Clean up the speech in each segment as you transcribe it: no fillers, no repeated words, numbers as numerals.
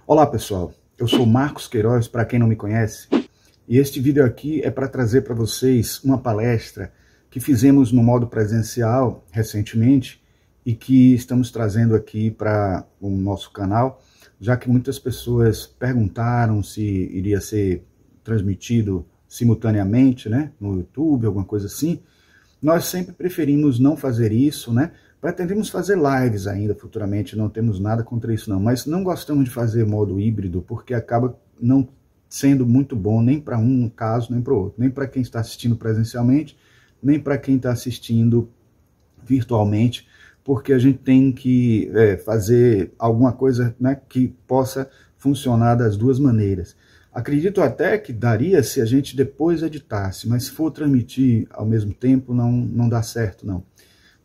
Olá pessoal, eu sou Marcos Queiroz, para quem não me conhece, e este vídeo aqui é para trazer para vocês uma palestra que fizemos no modo presencial recentemente e que estamos trazendo aqui para o nosso canal, já que muitas pessoas perguntaram se iria ser transmitido simultaneamente, né, no YouTube, alguma coisa assim. Nós sempre preferimos não fazer isso, né? Pretendemos fazer lives ainda futuramente, não temos nada contra isso não, mas não gostamos de fazer modo híbrido porque acaba não sendo muito bom nem para um caso, nem para o outro, nem para quem está assistindo presencialmente, nem para quem está assistindo virtualmente, porque a gente tem que fazer alguma coisa, né, que possa funcionar das duas maneiras. Acredito até que daria se a gente depois editasse, mas se for transmitir ao mesmo tempo não dá certo não.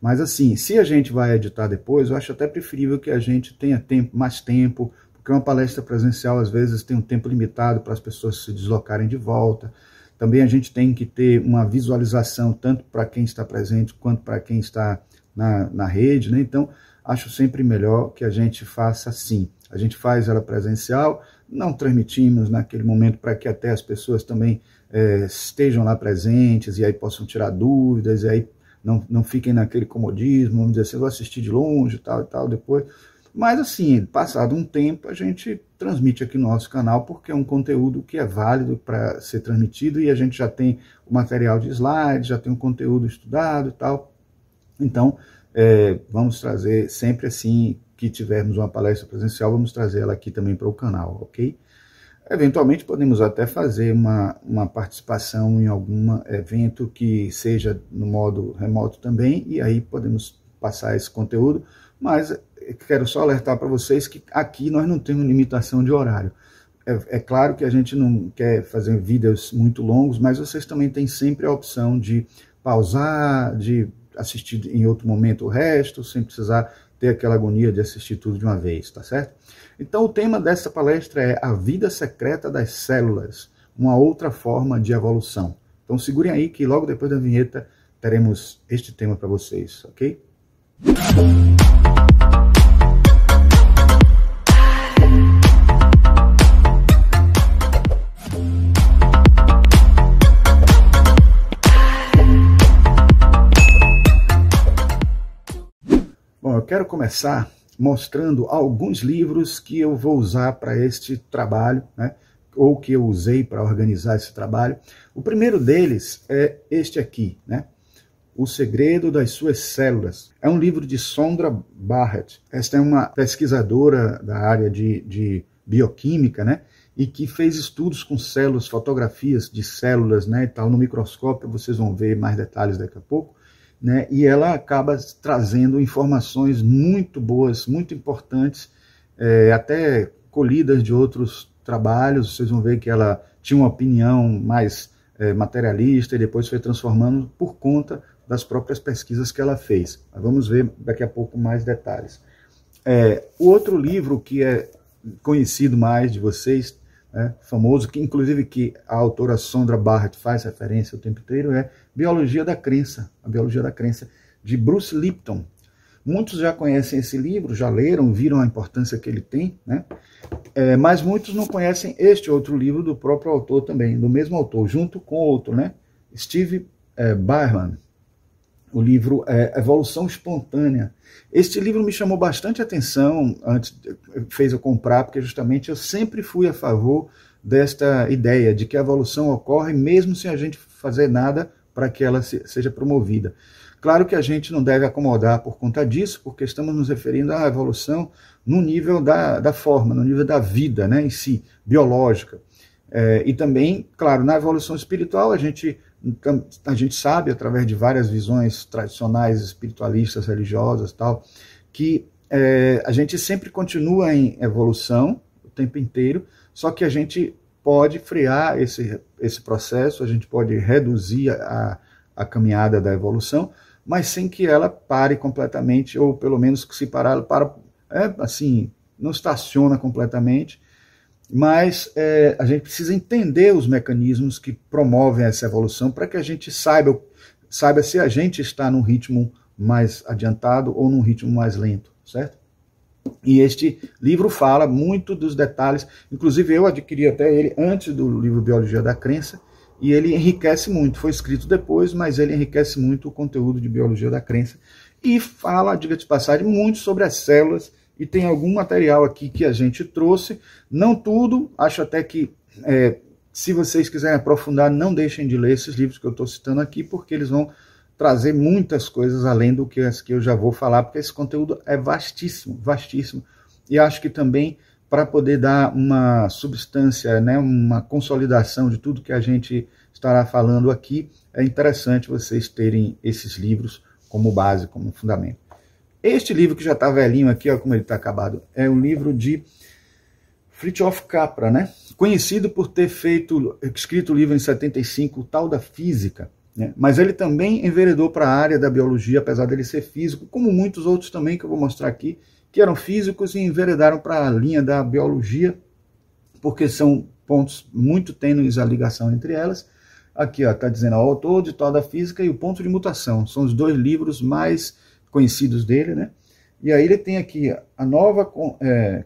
Mas assim, se a gente vai editar depois, eu acho até preferível que a gente tenha mais tempo, porque uma palestra presencial às vezes tem um tempo limitado para as pessoas se deslocarem de volta. Também a gente tem que ter uma visualização tanto para quem está presente quanto para quem está na rede, né? Então, acho sempre melhor que a gente faça assim. A gente faz ela presencial, não transmitimos naquele momento para que até as pessoas também estejam lá presentes e aí possam tirar dúvidas, e aí não fiquem naquele comodismo, vamos dizer assim, eu vou assistir de longe, tal e tal, depois. Mas assim, passado um tempo, a gente transmite aqui no nosso canal, porque é um conteúdo que é válido para ser transmitido, e a gente já tem o material de slides, já tem um conteúdo estudado e tal. Então, vamos trazer sempre assim, que tivermos uma palestra presencial, vamos trazer ela aqui também para o canal, ok? Eventualmente podemos até fazer uma participação em algum evento que seja no modo remoto também, e aí podemos passar esse conteúdo, mas quero só alertar para vocês que aqui nós não temos limitação de horário. É claro que a gente não quer fazer vídeos muito longos, mas vocês também têm sempre a opção de pausar, de assistir em outro momento o resto, sem precisar ter aquela agonia de assistir tudo de uma vez, tá certo? Então o tema dessa palestra é a vida secreta das células, uma outra forma de evolução. Então segurem aí que logo depois da vinheta teremos este tema para vocês, ok? Bom, eu quero começar mostrando alguns livros que eu vou usar para este trabalho, né? Ou que eu usei para organizar esse trabalho. O primeiro deles é este aqui, né? O Segredo das Suas Células. É um livro de Sondra Barrett. Esta é uma pesquisadora da área de bioquímica, né? E que fez estudos com células, fotografias de células, né? E tal, no microscópio, vocês vão ver mais detalhes daqui a pouco. Né, e ela acaba trazendo informações muito boas, muito importantes, até colhidas de outros trabalhos. Vocês vão ver que ela tinha uma opinião mais materialista e depois foi transformando por conta das próprias pesquisas que ela fez. Mas vamos ver daqui a pouco mais detalhes. O outro livro que é conhecido mais de vocês, famoso, que inclusive que a autora Sondra Barrett faz referência o tempo inteiro, é Biologia da Crença, a Biologia da Crença, de Bruce Lipton. Muitos já conhecem esse livro, já leram, viram a importância que ele tem, né? Mas muitos não conhecem este outro livro do próprio autor também, do mesmo autor, junto com outro, né? Steve Byrne. O livro é Evolução Espontânea. Este livro me chamou bastante atenção, fez eu comprar, porque justamente eu sempre fui a favor desta ideia de que a evolução ocorre mesmo sem a gente fazer nada para que ela seja promovida. Claro que a gente não deve acomodar por conta disso, porque estamos nos referindo à evolução no nível da forma, no nível da vida, né, em si, biológica. E também, claro, na evolução espiritual a gente sabe, através de várias visões tradicionais, espiritualistas, religiosas, tal, que a gente sempre continua em evolução o tempo inteiro, só que a gente pode frear esse processo, a gente pode reduzir a caminhada da evolução, mas sem que ela pare completamente, ou pelo menos que se parar, ela para, assim, não estaciona completamente, mas a gente precisa entender os mecanismos que promovem essa evolução para que a gente saiba se a gente está num ritmo mais adiantado ou num ritmo mais lento, certo? E este livro fala muito dos detalhes, inclusive eu adquiri até ele antes do livro Biologia da Crença, e ele enriquece muito, foi escrito depois, mas ele enriquece muito o conteúdo de Biologia da Crença, e fala, diga-se de passagem, muito sobre as células, e tem algum material aqui que a gente trouxe, não tudo, acho até que, se vocês quiserem aprofundar, não deixem de ler esses livros que eu estou citando aqui, porque eles vão trazer muitas coisas além do que as que eu já vou falar, porque esse conteúdo é vastíssimo, vastíssimo. E acho que também, para poder dar uma substância, né, uma consolidação de tudo que a gente estará falando aqui, é interessante vocês terem esses livros como base, como fundamento. Este livro que já está velhinho aqui, ó, como ele está acabado, é um livro de Fritjof Capra, né? Conhecido por ter escrito o livro em 75, o Tal da Física, né? Mas ele também enveredou para a área da biologia, apesar dele ser físico, como muitos outros também que eu vou mostrar aqui, que eram físicos e enveredaram para a linha da biologia, porque são pontos muito tênues a ligação entre elas. Aqui está dizendo o autor de Tal da Física e o Ponto de Mutação, são os dois livros mais conhecidos dele, né? E aí ele tem aqui a nova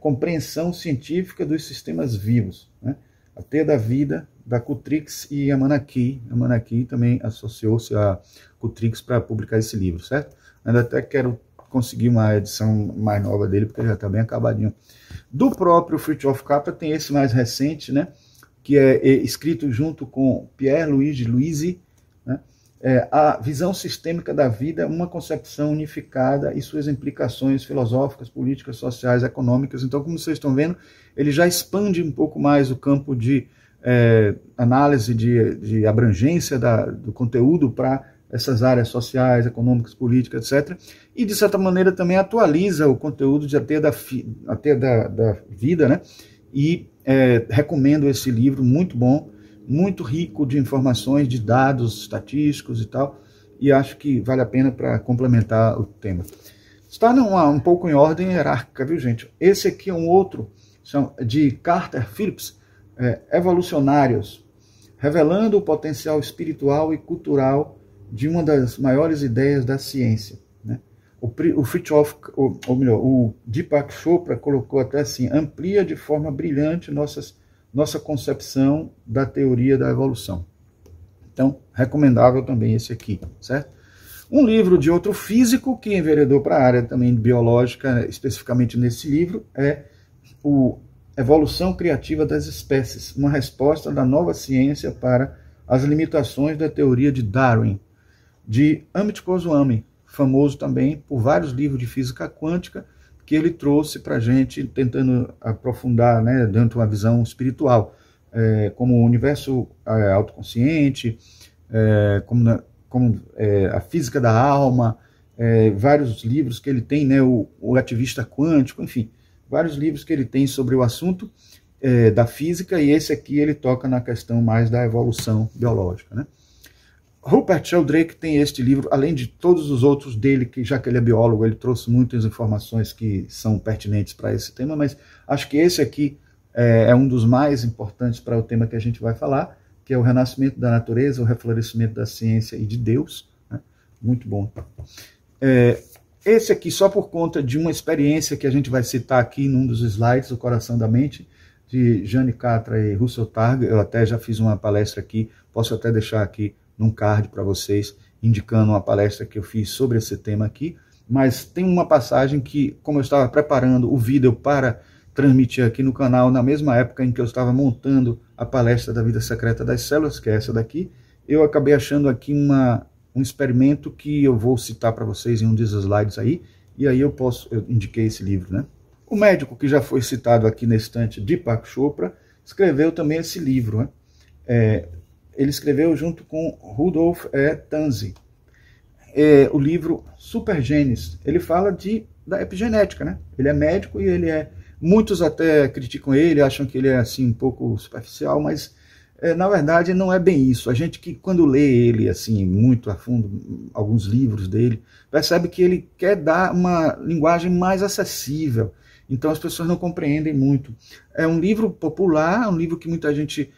compreensão científica dos sistemas vivos, né? A Teia da Vida, da Cultrix e a Manaki. A Manaki também associou-se a Cultrix para publicar esse livro, certo? Ainda até quero conseguir uma edição mais nova dele, porque já está bem acabadinho. Do próprio Fritjof Capra tem esse mais recente, né? Que é escrito junto com Pierre-Louis Louisi, né? A visão sistêmica da vida, uma concepção unificada e suas implicações filosóficas, políticas, sociais, econômicas. Então, como vocês estão vendo, ele já expande um pouco mais o campo de análise, de abrangência do conteúdo para essas áreas sociais, econômicas, políticas, etc. E, de certa maneira, também atualiza o conteúdo de A Teia da Vida, né? E recomendo esse livro, muito bom, muito rico de informações, de dados estatísticos e tal, e acho que vale a pena para complementar o tema. Está um pouco em ordem hierárquica, viu, gente? Esse aqui é um outro, de Carter Phillips, Evolucionários, revelando o potencial espiritual e cultural de uma das maiores ideias da ciência, né? O Fritjof, ou melhor, o Deepak Chopra colocou até assim, amplia de forma brilhante nossa concepção da teoria da evolução. Então, recomendável também esse aqui, certo? Um livro de outro físico que enveredou para a área também biológica, especificamente nesse livro, é o Evolução Criativa das Espécies, uma resposta da nova ciência para as limitações da teoria de Darwin, de Amit Goswami, famoso também por vários livros de física quântica, que ele trouxe para a gente, tentando aprofundar, né, dentro de uma visão espiritual, como o universo autoconsciente, como a física da alma, vários livros que ele tem, né, o ativista quântico, enfim, vários livros que ele tem sobre o assunto da física, e esse aqui ele toca na questão mais da evolução biológica, né? Rupert Sheldrake tem este livro, além de todos os outros dele, que já que ele é biólogo, ele trouxe muitas informações que são pertinentes para esse tema, mas acho que esse aqui é um dos mais importantes para o tema que a gente vai falar, que é o renascimento da natureza, o reflorescimento da ciência e de Deus, né? Muito bom. Esse aqui, só por conta de uma experiência que a gente vai citar aqui num dos slides, O Coração da Mente, de Jane Catra e Russell Targ, eu até já fiz uma palestra aqui, posso até deixar aqui num card para vocês, indicando uma palestra que eu fiz sobre esse tema aqui, mas tem uma passagem que, como eu estava preparando o vídeo para transmitir aqui no canal, na mesma época em que eu estava montando a palestra da vida secreta das células, que é essa daqui, eu acabei achando aqui um experimento que eu vou citar para vocês em um dos slides aí, e aí eu indiquei esse livro, né? O médico que já foi citado aqui na estante, Deepak Chopra, escreveu também esse livro, né? Ele escreveu junto com Rudolf Tanzi, o livro Supergenes. Ele fala da epigenética, né? Ele é médico e muitos até criticam ele, acham que ele é assim um pouco superficial, mas na verdade não é bem isso. A gente que quando lê ele assim muito a fundo, alguns livros dele, percebe que ele quer dar uma linguagem mais acessível. Então as pessoas não compreendem muito. É um livro popular, um livro que muita gente,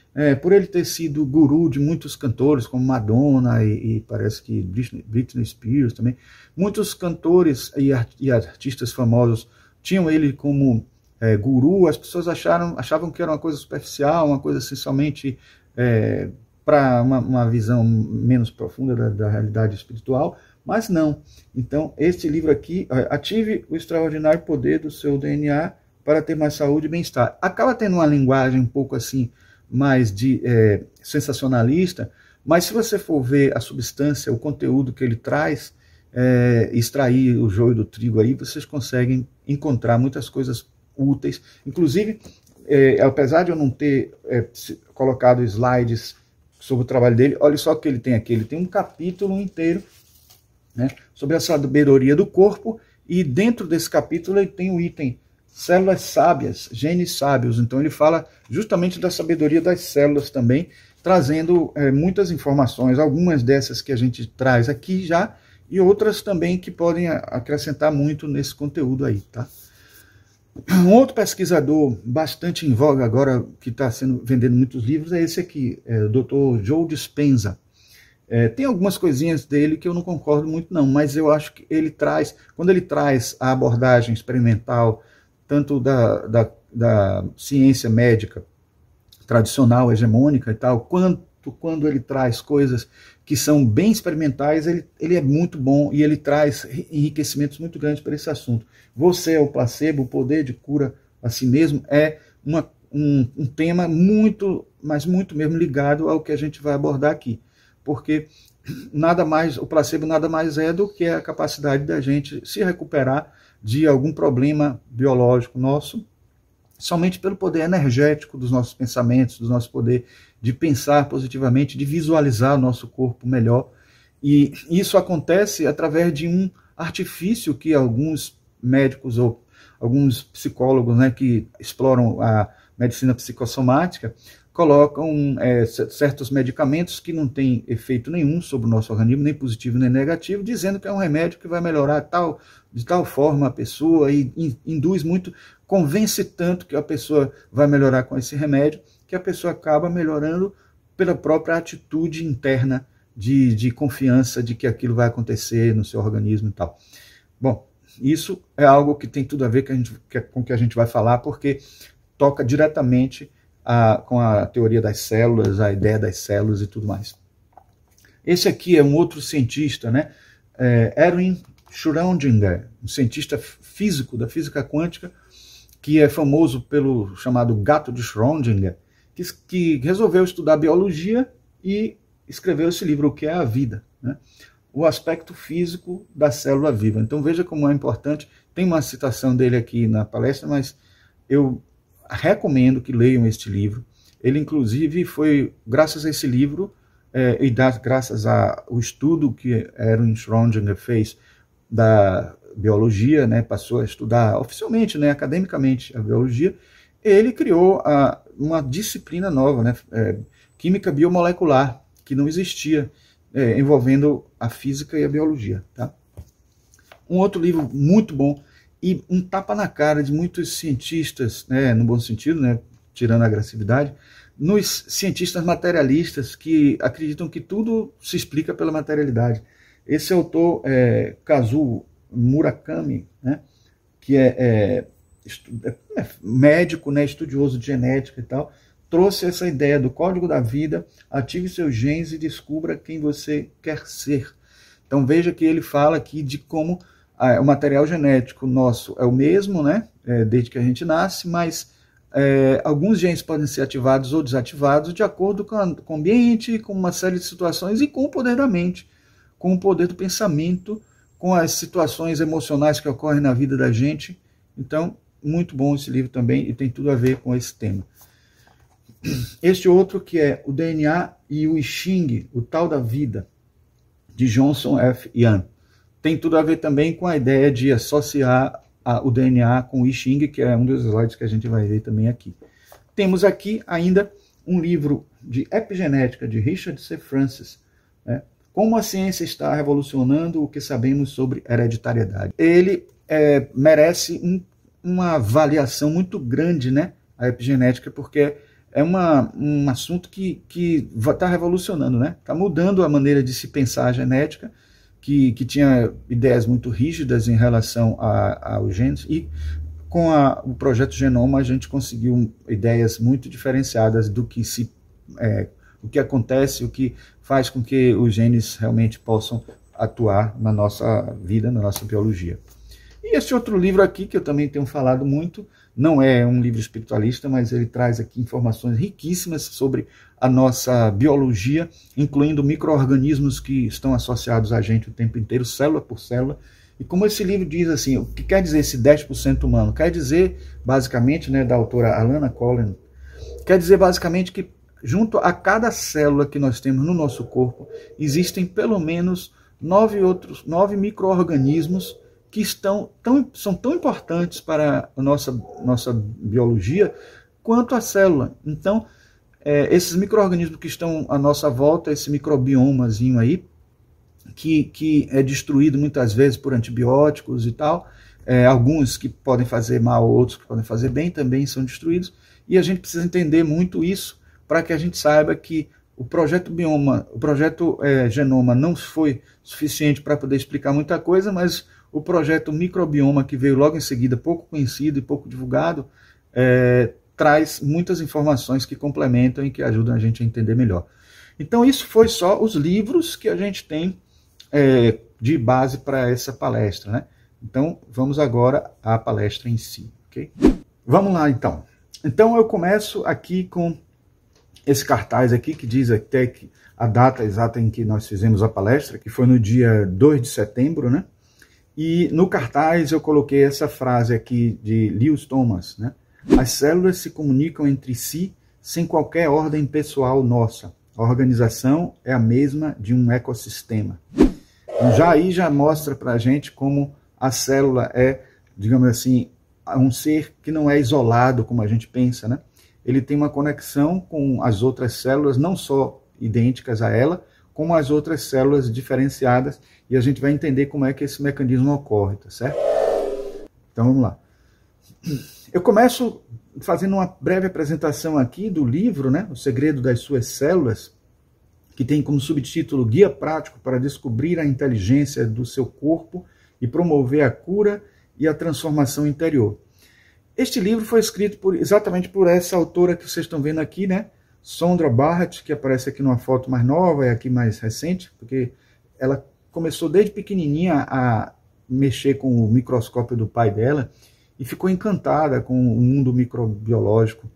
por ele ter sido guru de muitos cantores, como Madonna e parece que Britney Spears também, muitos cantores e artistas famosos tinham ele como guru, as pessoas achavam que era uma coisa superficial, uma coisa assim somente para uma visão menos profunda da realidade espiritual, mas não. Então, este livro aqui, Ative o Extraordinário Poder do Seu DNA para ter mais saúde e bem-estar. Acaba tendo uma linguagem um pouco assim, mais sensacionalista, mas se você for ver a substância, o conteúdo que ele traz, extrair o joio do trigo aí, vocês conseguem encontrar muitas coisas úteis. Inclusive, apesar de eu não ter colocado slides sobre o trabalho dele, olha só o que ele tem aqui. Ele tem um capítulo inteiro, né, sobre a sabedoria do corpo, e dentro desse capítulo ele tem o item células sábias, genes sábios. Então ele fala justamente da sabedoria das células também, trazendo muitas informações, algumas dessas que a gente traz aqui já, e outras também que podem acrescentar muito nesse conteúdo aí, tá? Um outro pesquisador bastante em voga agora, que está vendendo muitos livros, é esse aqui, o Dr. Joe Dispenza. Tem algumas coisinhas dele que eu não concordo muito não, mas eu acho que ele traz, quando ele traz a abordagem experimental, tanto da ciência médica tradicional, hegemônica e tal, quanto quando ele traz coisas que são bem experimentais, ele é muito bom e ele traz enriquecimentos muito grandes para esse assunto. Você é o placebo, o poder de cura a si mesmo, é um tema muito, mas muito mesmo ligado ao que a gente vai abordar aqui. Porque o placebo nada mais é do que a capacidade da gente se recuperar de algum problema biológico nosso, somente pelo poder energético dos nossos pensamentos, do nosso poder de pensar positivamente, de visualizar o nosso corpo melhor. E isso acontece através de um artifício que alguns médicos ou alguns psicólogos, né, que exploram a medicina psicossomática, colocam certos medicamentos que não têm efeito nenhum sobre o nosso organismo, nem positivo nem negativo, dizendo que é um remédio que vai melhorar de tal forma a pessoa, e induz muito, convence tanto que a pessoa vai melhorar com esse remédio, que a pessoa acaba melhorando pela própria atitude interna de confiança de que aquilo vai acontecer no seu organismo e tal. Bom, isso é algo que tem tudo a ver com o que a gente vai falar, porque toca diretamente com a teoria das células, a ideia das células e tudo mais. Esse aqui é um outro cientista, né? Erwin Schrödinger, um cientista físico da física quântica, que é famoso pelo chamado gato de Schrödinger, que resolveu estudar biologia e escreveu esse livro, O que é a Vida, né? O aspecto físico da célula viva. Então veja como é importante. Tem uma citação dele aqui na palestra, mas eu recomendo que leiam este livro. Ele, inclusive, foi graças a esse livro e graças ao estudo que Erwin Schrödinger fez da biologia, né, passou a estudar oficialmente, né, academicamente, a biologia. Ele criou uma disciplina nova, né, química biomolecular, que não existia, envolvendo a física e a biologia. Tá? Um outro livro muito bom, e um tapa na cara de muitos cientistas, né, no bom sentido, né, tirando a agressividade, nos cientistas materialistas que acreditam que tudo se explica pela materialidade. Esse autor, Kazuo Murakami, né, que é médico, né, estudioso de genética e tal, trouxe essa ideia do código da vida, ative seus genes e descubra quem você quer ser. Então veja que ele fala aqui de como o material genético nosso é o mesmo, né, desde que a gente nasce, mas alguns genes podem ser ativados ou desativados de acordo com o ambiente, com uma série de situações e com o poder da mente, com o poder do pensamento, com as situações emocionais que ocorrem na vida da gente. Então, muito bom esse livro também e tem tudo a ver com esse tema. Este outro que é o DNA e o I Ching, o tal da vida, de Johnson F. Young. Tem tudo a ver também com a ideia de associar o DNA com o I Ching, que é um dos slides que a gente vai ver também aqui. Temos aqui ainda um livro de epigenética de Richard C. Francis, né? Como a ciência está revolucionando o que sabemos sobre hereditariedade. Ele merece uma avaliação muito grande, né? A epigenética, porque é um assunto que está revolucionando, né? Está mudando a maneira de se pensar a genética, que tinha ideias muito rígidas em relação aos genes, e com o projeto Genoma a gente conseguiu ideias muito diferenciadas do que o que acontece, o que faz com que os genes realmente possam atuar na nossa vida, na nossa biologia. E esse outro livro aqui, que eu também tenho falado muito, não é um livro espiritualista, mas ele traz aqui informações riquíssimas sobre a nossa biologia, incluindo micro-organismos que estão associados a gente o tempo inteiro, célula por célula. E como esse livro diz assim, o que quer dizer esse 10% humano? Quer dizer, basicamente, né, da autora Alana Collen, quer dizer basicamente que junto a cada célula que nós temos no nosso corpo, existem pelo menos 9 micro-organismos que são tão importantes para a nossa biologia quanto a célula. Então, esses micro-organismos que estão à nossa volta, esse microbiomazinho aí, que é destruído muitas vezes por antibióticos e tal, alguns que podem fazer mal, outros que podem fazer bem, também são destruídos, e a gente precisa entender muito isso para que a gente saiba que o projeto Genoma não foi suficiente para poder explicar muita coisa, mas o projeto Microbioma, que veio logo em seguida, pouco conhecido e pouco divulgado, traz muitas informações que complementam e que ajudam a gente a entender melhor. Então isso foi só os livros que a gente tem de base para essa palestra, né? Então vamos agora à palestra em si, ok? Vamos lá então. Então eu começo aqui com esse cartaz aqui que diz até que a data exata em que nós fizemos a palestra, que foi no dia 2 de setembro, né? E no cartaz eu coloquei essa frase aqui de Lewis Thomas, né? As células se comunicam entre si sem qualquer ordem pessoal nossa. A organização é a mesma de um ecossistema. Já aí já mostra para a gente como a célula é, digamos assim, um ser que não é isolado como a gente pensa, né? Ele tem uma conexão com as outras células, não só idênticas a ela, como as outras células diferenciadas, e a gente vai entender como é que esse mecanismo ocorre, tá certo? Então vamos lá. Eu começo fazendo uma breve apresentação aqui do livro, né? O Segredo das Suas Células, que tem como subtítulo Guia Prático para Descobrir a Inteligência do Seu Corpo e Promover a Cura e a Transformação Interior. Este livro foi escrito exatamente por essa autora que vocês estão vendo aqui, né? Sondra Barrett, que aparece aqui numa foto mais nova e aqui mais recente, porque ela começou desde pequenininha a mexer com o microscópio do pai dela e ficou encantada com o mundo microbiológico.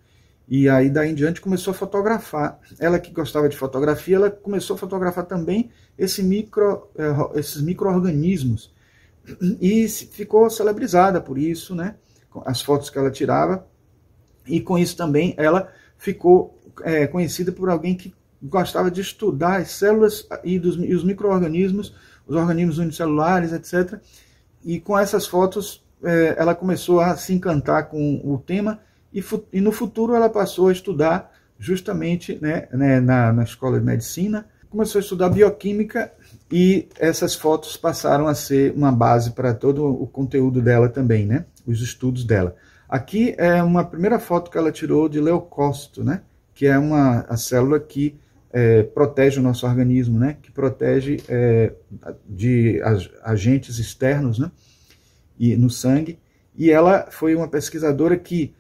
E aí, daí em diante, começou a fotografar. Ela que gostava de fotografia, ela começou a fotografar também esses micro-organismos. E ficou celebrizada por isso, né? As fotos que ela tirava. E com isso também ela ficou conhecida por alguém que gostava de estudar as células e os micro-organismos, os organismos unicelulares, etc. E com essas fotos ela começou a se encantar com o tema e no futuro ela passou a estudar justamente na escola de medicina, começou a estudar bioquímica e essas fotos passaram a ser uma base para todo o conteúdo dela também, né? Os estudos dela. Aqui é uma primeira foto que ela tirou de leucócito, né? Que é a célula que protege o nosso organismo, né? Que protege de agentes externos, né? E no sangue. E ela foi uma pesquisadora que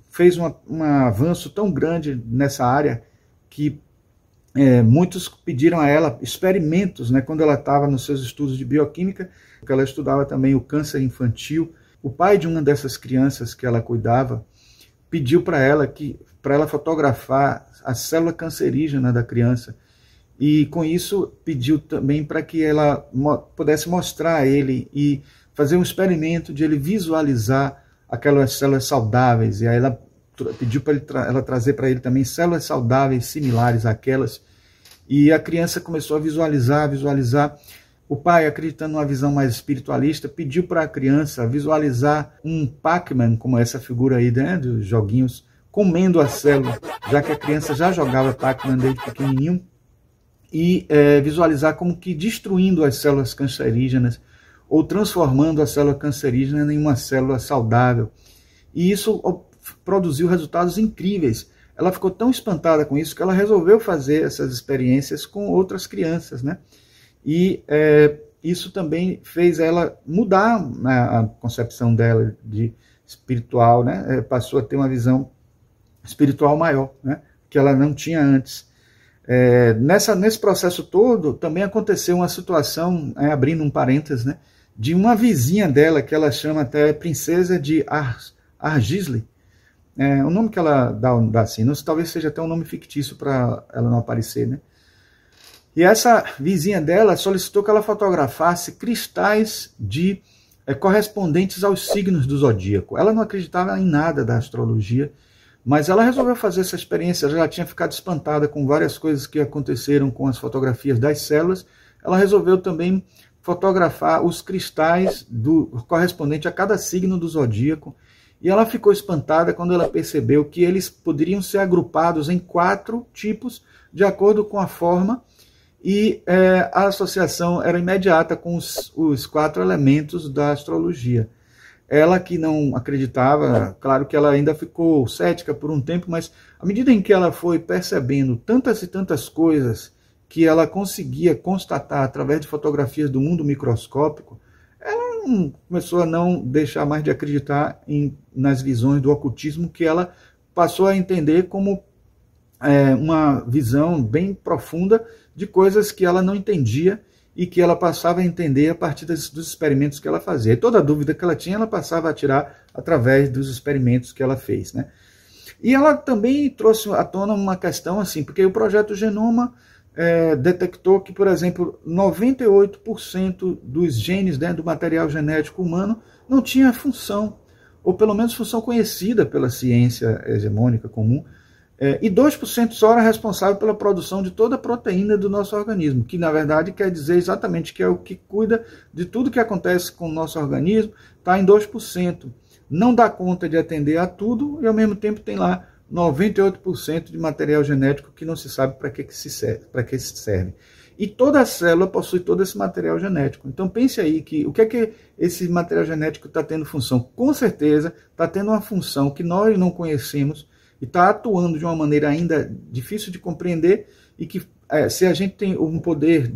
fez um avanço tão grande nessa área que muitos pediram a ela experimentos, né? Quando ela estava nos seus estudos de bioquímica, porque ela estudava também o câncer infantil. O pai de uma dessas crianças que ela cuidava pediu para ela fotografar a célula cancerígena da criança. E com isso pediu também para que ela pudesse mostrar a ele e fazer um experimento de ele visualizar aquelas células saudáveis. E aí ela pediu para ela trazer para ele também células saudáveis similares àquelas. E a criança começou a visualizar. O pai, acreditando numa visão mais espiritualista, pediu para a criança visualizar um Pac-Man, como essa figura aí, né, dos joguinhos, comendo a célula, já que a criança já jogava Pac-Man desde pequenininho, e visualizar como que destruindo as células cancerígenas, ou transformando a célula cancerígena em uma célula saudável. E isso produziu resultados incríveis. Ela ficou tão espantada com isso que ela resolveu fazer essas experiências com outras crianças, né? E isso também fez ela mudar a concepção dela de espiritual, né? Passou a ter uma visão espiritual maior, né? Que ela não tinha antes. Nesse processo todo, também aconteceu uma situação, abrindo um parênteses, né? De uma vizinha dela, que ela chama até Princesa de Argisli. O nome que ela dá assim, talvez seja até um nome fictício para ela não aparecer, né? E essa vizinha dela solicitou que ela fotografasse cristais correspondentes aos signos do zodíaco. Ela não acreditava em nada da astrologia, mas ela resolveu fazer essa experiência. Ela já tinha ficado espantada com várias coisas que aconteceram com as fotografias das células. Ela resolveu também fotografar os cristais correspondente a cada signo do zodíaco. E ela ficou espantada quando ela percebeu que eles poderiam ser agrupados em 4 tipos, de acordo com a forma, e a associação era imediata com os 4 elementos da astrologia. Ela que não acreditava, claro que ela ainda ficou cética por um tempo, mas à medida em que ela foi percebendo tantas e tantas coisas que ela conseguia constatar através de fotografias do mundo microscópico, ela começou a não deixar mais de acreditar nas visões do ocultismo, que ela passou a entender como uma visão bem profunda de coisas que ela não entendia e que ela passava a entender a partir dos experimentos que ela fazia. E toda dúvida que ela tinha, ela passava a tirar através dos experimentos que ela fez, né? E ela também trouxe à tona uma questão assim, porque o projeto Genoma detectou que, por exemplo, 98% dos genes dentro do material genético humano não tinha função, ou pelo menos função conhecida pela ciência hegemônica comum, e 2% só era responsável pela produção de toda a proteína do nosso organismo, que na verdade quer dizer exatamente que é o que cuida de tudo que acontece com o nosso organismo, está em 2%. Não dá conta de atender a tudo e ao mesmo tempo tem lá 98% de material genético que não se sabe para que serve. E toda célula possui todo esse material genético. Então pense aí que o que é que esse material genético está tendo função? Com certeza está tendo uma função que nós não conhecemos e está atuando de uma maneira ainda difícil de compreender, e que se a gente tem um poder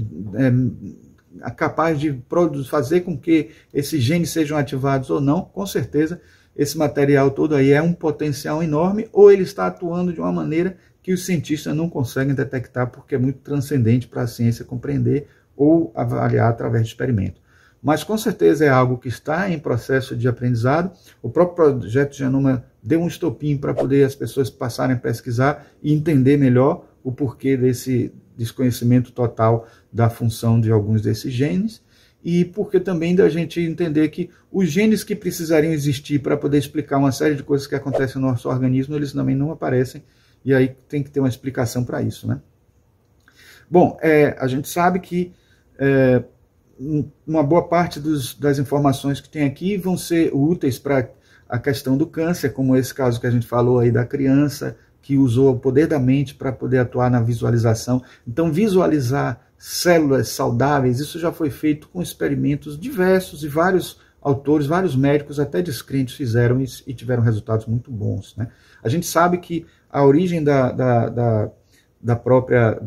capaz de fazer com que esses genes sejam ativados ou não, com certeza esse material todo aí é um potencial enorme, ou ele está atuando de uma maneira que os cientistas não conseguem detectar, porque é muito transcendente para a ciência compreender ou avaliar através de experimento. Mas com certeza é algo que está em processo de aprendizado. O próprio projeto Genoma deu um estopim para poder as pessoas passarem a pesquisar e entender melhor o porquê desse desconhecimento total da função de alguns desses genes, e porque também da gente entender que os genes que precisariam existir para poder explicar uma série de coisas que acontecem no nosso organismo, eles também não aparecem, e aí tem que ter uma explicação para isso, né? Bom, a gente sabe que uma boa parte das informações que tem aqui vão ser úteis para a questão do câncer, como esse caso que a gente falou aí da criança que usou o poder da mente para poder atuar na visualização. Então, visualizar células saudáveis, isso já foi feito com experimentos diversos, e vários autores, vários médicos, até descrentes, fizeram isso e tiveram resultados muito bons, né? A gente sabe que a origem do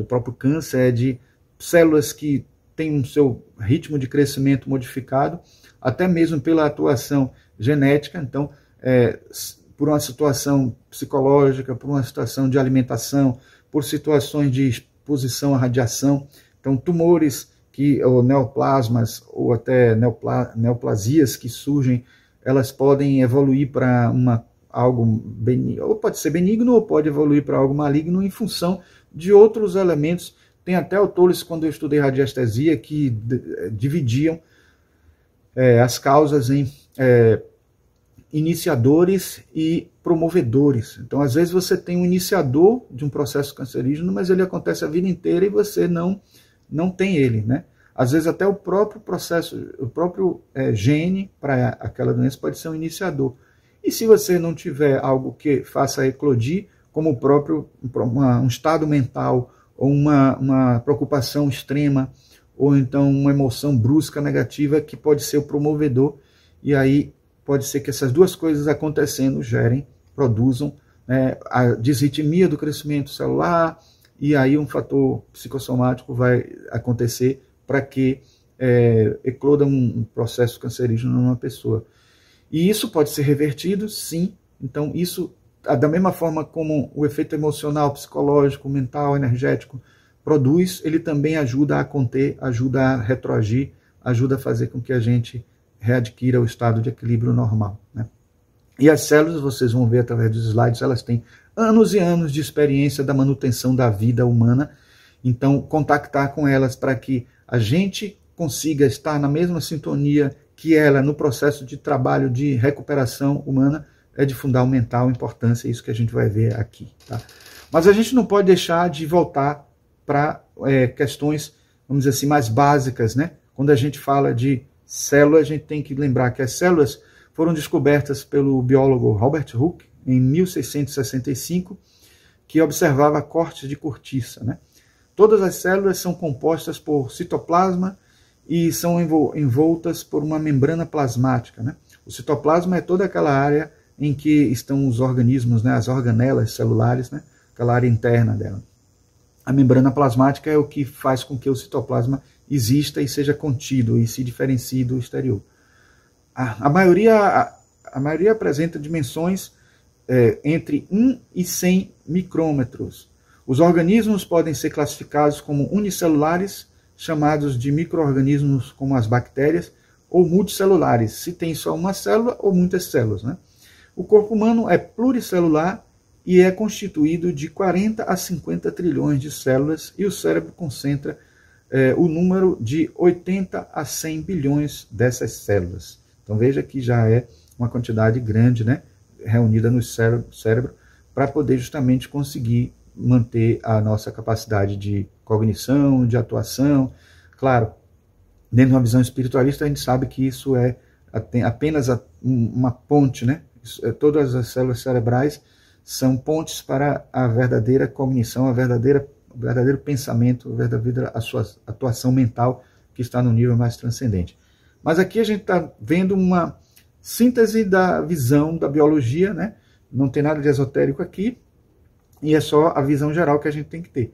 próprio câncer é de células que têm um seu ritmo de crescimento modificado, até mesmo pela atuação genética. Então, por uma situação psicológica, por uma situação de alimentação, por situações de exposição à radiação. Então, tumores ou neoplasmas, ou até neoplasias que surgem, elas podem evoluir para algo benigno, ou pode ser benigno, ou pode evoluir para algo maligno em função de outros elementos. Tem até autores, quando eu estudei radiestesia, que dividiam as causas em iniciadores e promovedores. Então, às vezes você tem um iniciador de um processo cancerígeno, mas ele acontece a vida inteira e você não tem ele, né? Às vezes até o próprio processo, o próprio gene para aquela doença pode ser um iniciador. E se você não tiver algo que faça eclodir, como o próprio um estado mental, ou uma preocupação extrema, ou então uma emoção brusca negativa, que pode ser o promovedor, e aí pode ser que essas duas coisas acontecendo produzam a disritmia do crescimento celular, e aí um fator psicossomático vai acontecer para que ecloda um processo cancerígeno numa pessoa. E isso pode ser revertido, sim. Então, isso, da mesma forma como o efeito emocional, psicológico, mental, energético produz, ele também ajuda a conter, ajuda a retroagir, ajuda a fazer com que a gente readquira o estado de equilíbrio normal, né? E as células, vocês vão ver através dos slides, elas têm anos e anos de experiência da manutenção da vida humana. Então, contactar com elas para que a gente consiga estar na mesma sintonia que ela no processo de trabalho de recuperação humana é de fundamental importância, isso que a gente vai ver aqui, tá? Mas a gente não pode deixar de voltar para questões, vamos dizer assim, mais básicas, né? Quando a gente fala de célula, a gente tem que lembrar que as células foram descobertas pelo biólogo Robert Hooke em 1665, que observava cortes de cortiça, né? Todas as células são compostas por citoplasma e são envoltas por uma membrana plasmática, né? O citoplasma é toda aquela área em que estão os organismos, né? As organelas celulares, né? Aquela área interna dela. A membrana plasmática é o que faz com que o citoplasma exista e seja contido e se diferencie do exterior. A maioria apresenta dimensões entre 1 e 100 micrômetros. Os organismos podem ser classificados como unicelulares, chamados de micro-organismos como as bactérias, ou multicelulares, se tem só uma célula ou muitas células, né? O corpo humano é pluricelular e é constituído de 40 a 50 trilhões de células, e o cérebro concentra o número de 80 a 100 bilhões dessas células. Então veja que já é uma quantidade grande, né, reunida no cérebro para poder justamente conseguir manter a nossa capacidade de cognição, de atuação. Claro, dentro de uma visão espiritualista, a gente sabe que isso é apenas uma ponte, né? Todas as células cerebrais são pontes para a verdadeira cognição, o verdadeiro pensamento, a verdadeira atuação mental que está no nível mais transcendente. Mas aqui a gente está vendo uma síntese da visão da biologia, né? Não tem nada de esotérico aqui, e é só a visão geral que a gente tem que ter.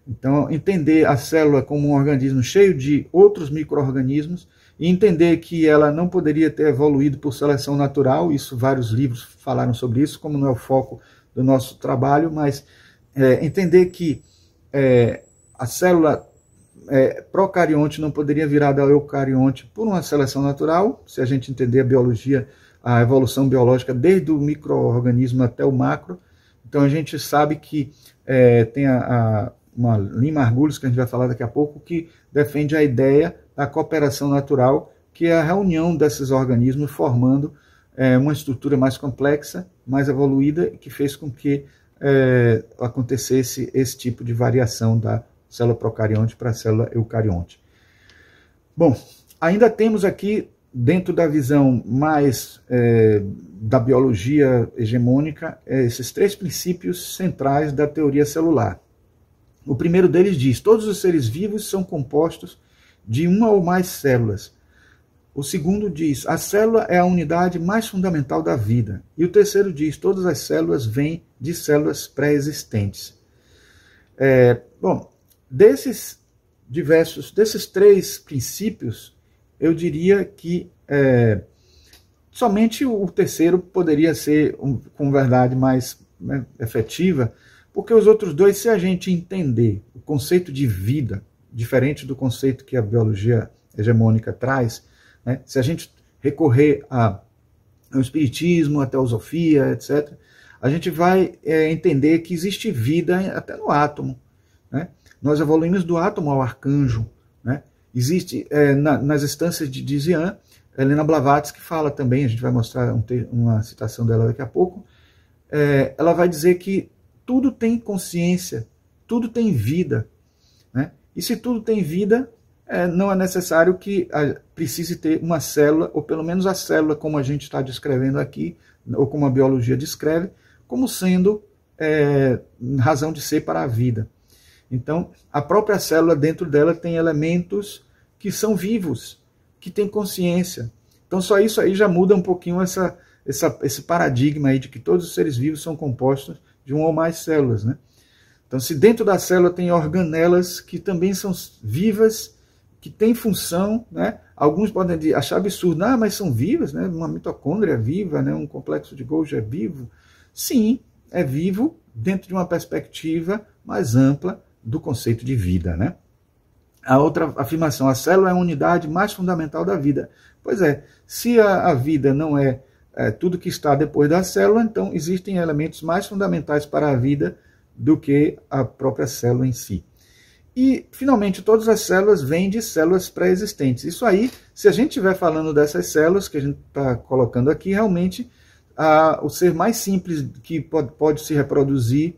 Então, entender a célula como um organismo cheio de outros micro-organismos, e entender que ela não poderia ter evoluído por seleção natural, isso vários livros falaram sobre isso, como não é o foco do nosso trabalho, mas entender que a célula procarionte não poderia virar da eucarionte por uma seleção natural, se a gente entender a biologia, a evolução biológica desde o micro-organismo até o macro. Então a gente sabe que tem uma Lynn Margulis, que a gente vai falar daqui a pouco, que defende a ideia da cooperação natural, que é a reunião desses organismos formando uma estrutura mais complexa, mais evoluída, que fez com que acontecesse esse tipo de variação da célula procarionte para a célula eucarionte. Bom, ainda temos aqui, dentro da visão mais da biologia hegemônica, esses 3 princípios centrais da teoria celular. O primeiro deles diz: todos os seres vivos são compostos de uma ou mais células. O segundo diz: a célula é a unidade mais fundamental da vida. E o terceiro diz: todas as células vêm de células pré-existentes. Bom, desses 3 princípios, eu diria que somente o terceiro poderia ser com verdade mais efetiva, porque os outros 2, se a gente entender o conceito de vida, diferente do conceito que a biologia hegemônica traz, né? Se a gente recorrer ao espiritismo, à teosofia, etc., a gente vai entender que existe vida até no átomo, né? Nós evoluímos do átomo ao arcanjo, né? Existe nas instâncias de Dzian, Helena Blavatsky fala também, a gente vai mostrar uma citação dela daqui a pouco, ela vai dizer que tudo tem consciência, tudo tem vida, né? E se tudo tem vida, não é necessário que precise ter uma célula, ou pelo menos a célula como a gente está descrevendo aqui, ou como a biologia descreve, como sendo razão de ser para a vida. Então, a própria célula, dentro dela, tem elementos que são vivos, que têm consciência. Então, só isso aí já muda um pouquinho esse paradigma aí de que todos os seres vivos são compostos de uma ou mais células, né? Então, se dentro da célula tem organelas que também são vivas que têm função, né? Alguns podem achar absurdo, mas são vivas, né? Uma mitocôndria é viva, né? Um complexo de Golgi é vivo. Sim, é vivo dentro de uma perspectiva mais ampla do conceito de vida, né? A outra afirmação, a célula é a unidade mais fundamental da vida. Pois é, se a vida não é tudo que está depois da célula, então existem elementos mais fundamentais para a vida do que a própria célula em si. E, finalmente, todas as células vêm de células pré-existentes. Isso aí, se a gente estiver falando dessas células que a gente está colocando aqui, realmente, o ser mais simples que pode se reproduzir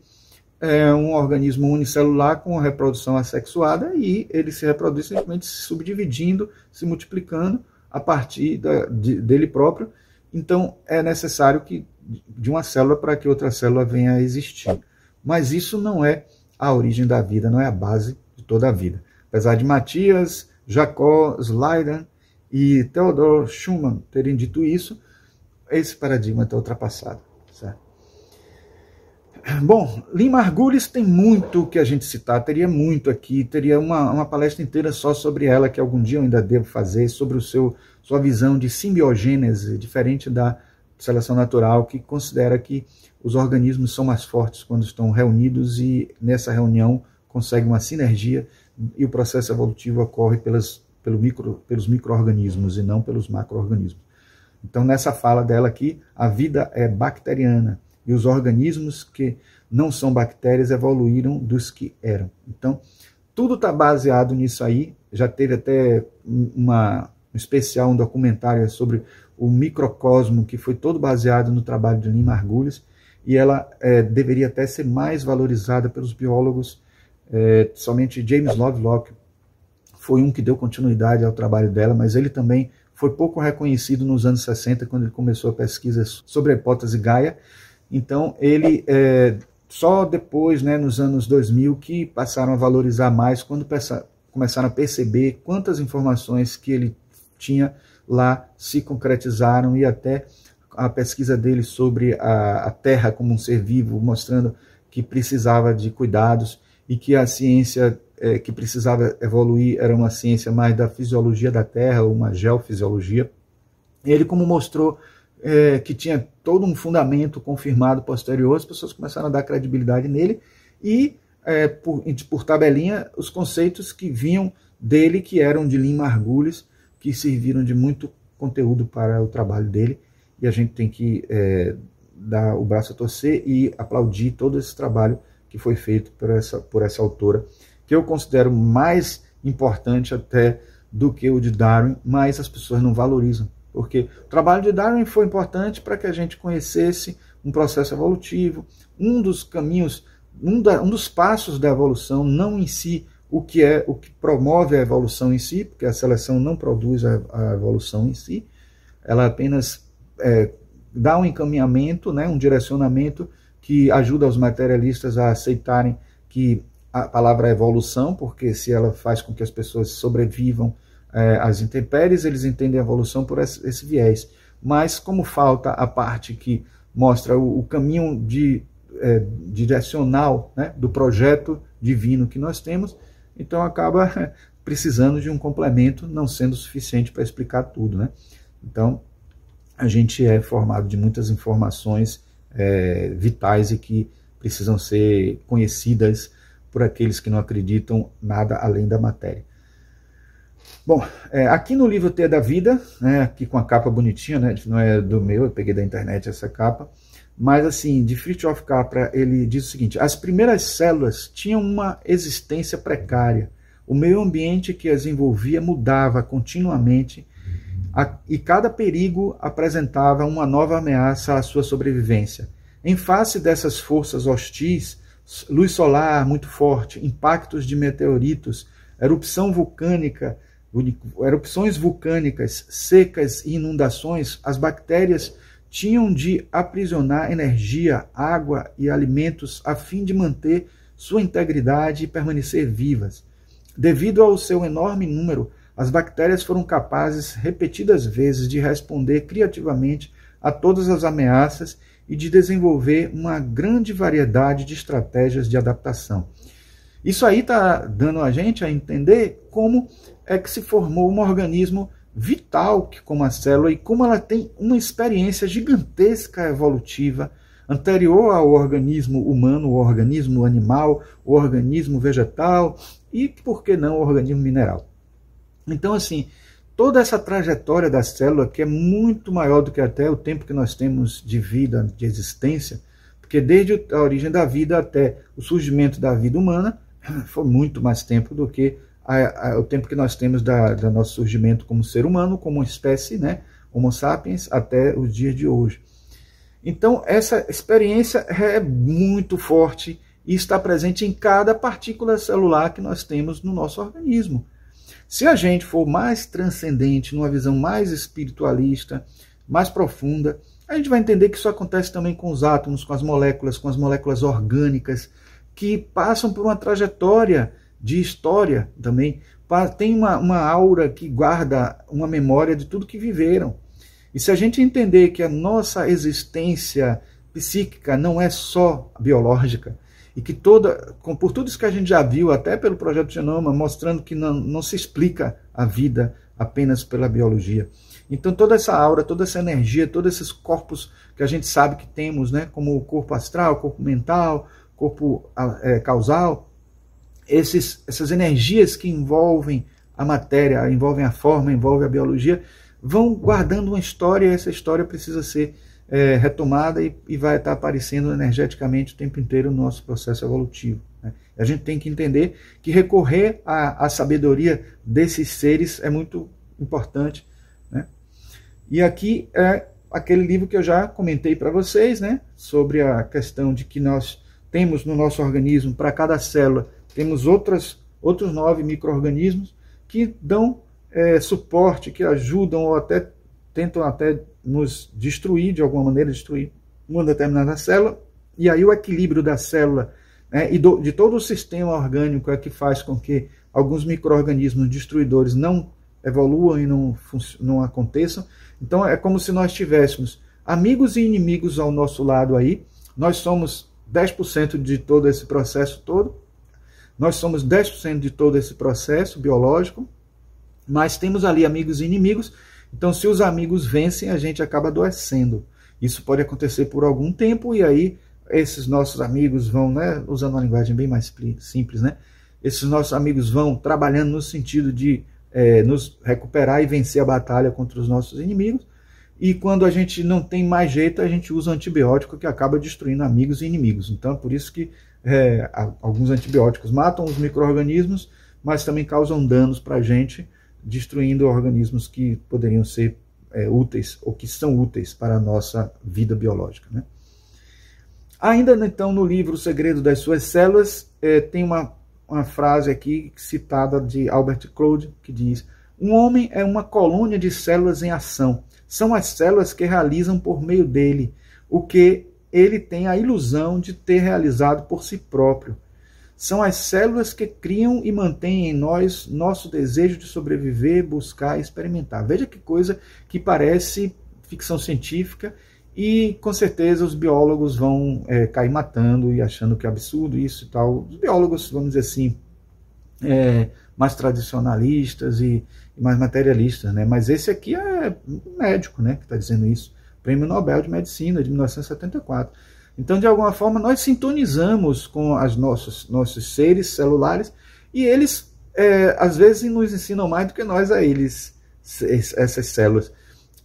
é um organismo unicelular com reprodução assexuada, e ele se reproduz simplesmente se subdividindo, se multiplicando a partir dele próprio. Então, é necessário de uma célula para que outra célula venha a existir. Mas isso não é a origem da vida, não é a base de toda a vida. Apesar de Matthias, Jacob Schleiden e Theodor Schumann terem dito isso, esse paradigma está ultrapassado. Certo? Bom, Lynn Margulis tem muito que a gente citar, teria muito aqui, teria uma palestra inteira só sobre ela, que algum dia eu ainda devo fazer, sobre sua visão de simbiogênese, diferente da seleção natural, que considera que os organismos são mais fortes quando estão reunidos e nessa reunião consegue uma sinergia e o processo evolutivo ocorre pelos micro-organismos e não pelos macro-organismos. Então, nessa fala dela aqui, a vida é bacteriana e os organismos que não são bactérias evoluíram dos que eram. Então, tudo está baseado nisso aí. Já teve até um especial, um documentário sobre o microcosmo, que foi todo baseado no trabalho de Lynn Margulis, e ela deveria até ser mais valorizada pelos biólogos. Somente James Lovelock foi um que deu continuidade ao trabalho dela, mas ele também foi pouco reconhecido nos anos 60, quando ele começou a pesquisa sobre a hipótese Gaia. Então, ele, só depois, né, nos anos 2000, que passaram a valorizar mais, quando começaram a perceber quantas informações que ele tinha lá se concretizaram, e até a pesquisa dele sobre a Terra como um ser vivo, mostrando que precisava de cuidados e que a ciência que precisava evoluir era uma ciência mais da fisiologia da Terra, ou uma geofisiologia. Ele, como mostrou que tinha todo um fundamento confirmado posterior, as pessoas começaram a dar credibilidade nele, e por tabelinha, os conceitos que vinham dele, que eram de Lynn Margulis, que serviram de muito conteúdo para o trabalho dele, e a gente tem que dar o braço a torcer e aplaudir todo esse trabalho que foi feito por essa autora, que eu considero mais importante até do que o de Darwin, mas as pessoas não valorizam, porque o trabalho de Darwin foi importante para que a gente conhecesse um processo evolutivo, um dos caminhos, um dos passos da evolução, não em si o que promove a evolução em si, porque a seleção não produz a evolução em si, ela apenas dá um encaminhamento, né, um direcionamento que ajuda os materialistas a aceitarem que a palavra é evolução, porque se ela faz com que as pessoas sobrevivam às intempéries, eles entendem a evolução por esse viés. Mas como falta a parte que mostra o caminho direcional, né, do projeto divino que nós temos, então acaba precisando de um complemento, não sendo suficiente para explicar tudo, né? Então, a gente é formado de muitas informações vitais e que precisam ser conhecidas por aqueles que não acreditam nada além da matéria. Bom, aqui no livro Teia da Vida, né, aqui com a capa bonitinha, né, não é do meu, eu peguei da internet essa capa, mas assim, de Fritjof Capra, ele diz o seguinte: as primeiras células tinham uma existência precária, o meio ambiente que as envolvia mudava continuamente e cada perigo apresentava uma nova ameaça à sua sobrevivência. Em face dessas forças hostis, luz solar muito forte, impactos de meteoritos, erupções vulcânicas, secas e inundações, as bactérias tinham de aprisionar energia, água e alimentos a fim de manter sua integridade e permanecer vivas. Devido ao seu enorme número, as bactérias foram capazes repetidas vezes de responder criativamente a todas as ameaças e de desenvolver uma grande variedade de estratégias de adaptação. Isso aí está dando a gente a entender como é que se formou um organismo vital como a célula, e como ela tem uma experiência gigantesca evolutiva anterior ao organismo humano, o organismo animal, o organismo vegetal e, por que não, o organismo mineral. Então, assim, toda essa trajetória da célula, que é muito maior do que até o tempo que nós temos de vida, de existência, porque desde a origem da vida até o surgimento da vida humana, foi muito mais tempo do que o tempo que nós temos do nosso surgimento como ser humano, como espécie, né, Homo sapiens, até os dias de hoje. Então, essa experiência é muito forte e está presente em cada partícula celular que nós temos no nosso organismo. Se a gente for mais transcendente, numa visão mais espiritualista, mais profunda, a gente vai entender que isso acontece também com os átomos, com as moléculas orgânicas, que passam por uma trajetória de história também, tem uma aura que guarda uma memória de tudo que viveram. E se a gente entender que a nossa existência psíquica não é só biológica, e que por tudo isso que a gente já viu, até pelo Projeto Genoma, mostrando que não se explica a vida apenas pela biologia. Então toda essa aura, toda essa energia, todos esses corpos que a gente sabe que temos, né, como o corpo astral, corpo mental, corpo causal, essas energias que envolvem a matéria, envolvem a forma, envolvem a biologia, vão guardando uma história, e essa história precisa ser retomada e vai estar aparecendo energeticamente o tempo inteiro no nosso processo evolutivo, né? A gente tem que entender que recorrer à sabedoria desses seres é muito importante, né? E aqui é aquele livro que eu já comentei para vocês, né, sobre a questão de que nós temos no nosso organismo, para cada célula, temos outros 9 micro-organismos que dão suporte, que ajudam ou até tentam até nos destruir, de alguma maneira, destruir uma determinada célula. E aí o equilíbrio da célula, né, e de todo o sistema orgânico é que faz com que alguns micro-organismos destruidores não evoluam e não aconteçam. Então é como se nós tivéssemos amigos e inimigos ao nosso lado aí. Nós somos 10% de todo esse processo todo. Nós somos 10% de todo esse processo biológico. Mas temos ali amigos e inimigos, então se os amigos vencem, a gente acaba adoecendo. Isso pode acontecer por algum tempo, e aí esses nossos amigos vão, né, usando uma linguagem bem mais simples, né, esses nossos amigos vão trabalhando no sentido de nos recuperar e vencer a batalha contra os nossos inimigos, e quando a gente não tem mais jeito, a gente usa antibiótico que acaba destruindo amigos e inimigos. Então por isso que alguns antibióticos matam os micro-organismos, mas também causam danos para a gente, destruindo organismos que poderiam ser úteis, ou que são úteis para a nossa vida biológica, né? Ainda então no livro O Segredo das Suas Células, tem uma frase aqui citada de Albert Claude, que diz: um homem é uma colônia de células em ação. São as células que realizam por meio dele o que ele tem a ilusão de ter realizado por si próprio. São as células que criam e mantêm em nós nosso desejo de sobreviver, buscar e experimentar. Veja que coisa que parece ficção científica, e com certeza os biólogos vão cair matando e achando que é absurdo isso e tal. Os biólogos, vamos dizer assim, mais tradicionalistas e mais materialistas, né? Mas esse aqui é um médico, né, que está dizendo isso. Prêmio Nobel de Medicina de 1974. Então, de alguma forma, nós sintonizamos com os nossos seres celulares, e eles, às vezes, nos ensinam mais do que nós a eles, essas células.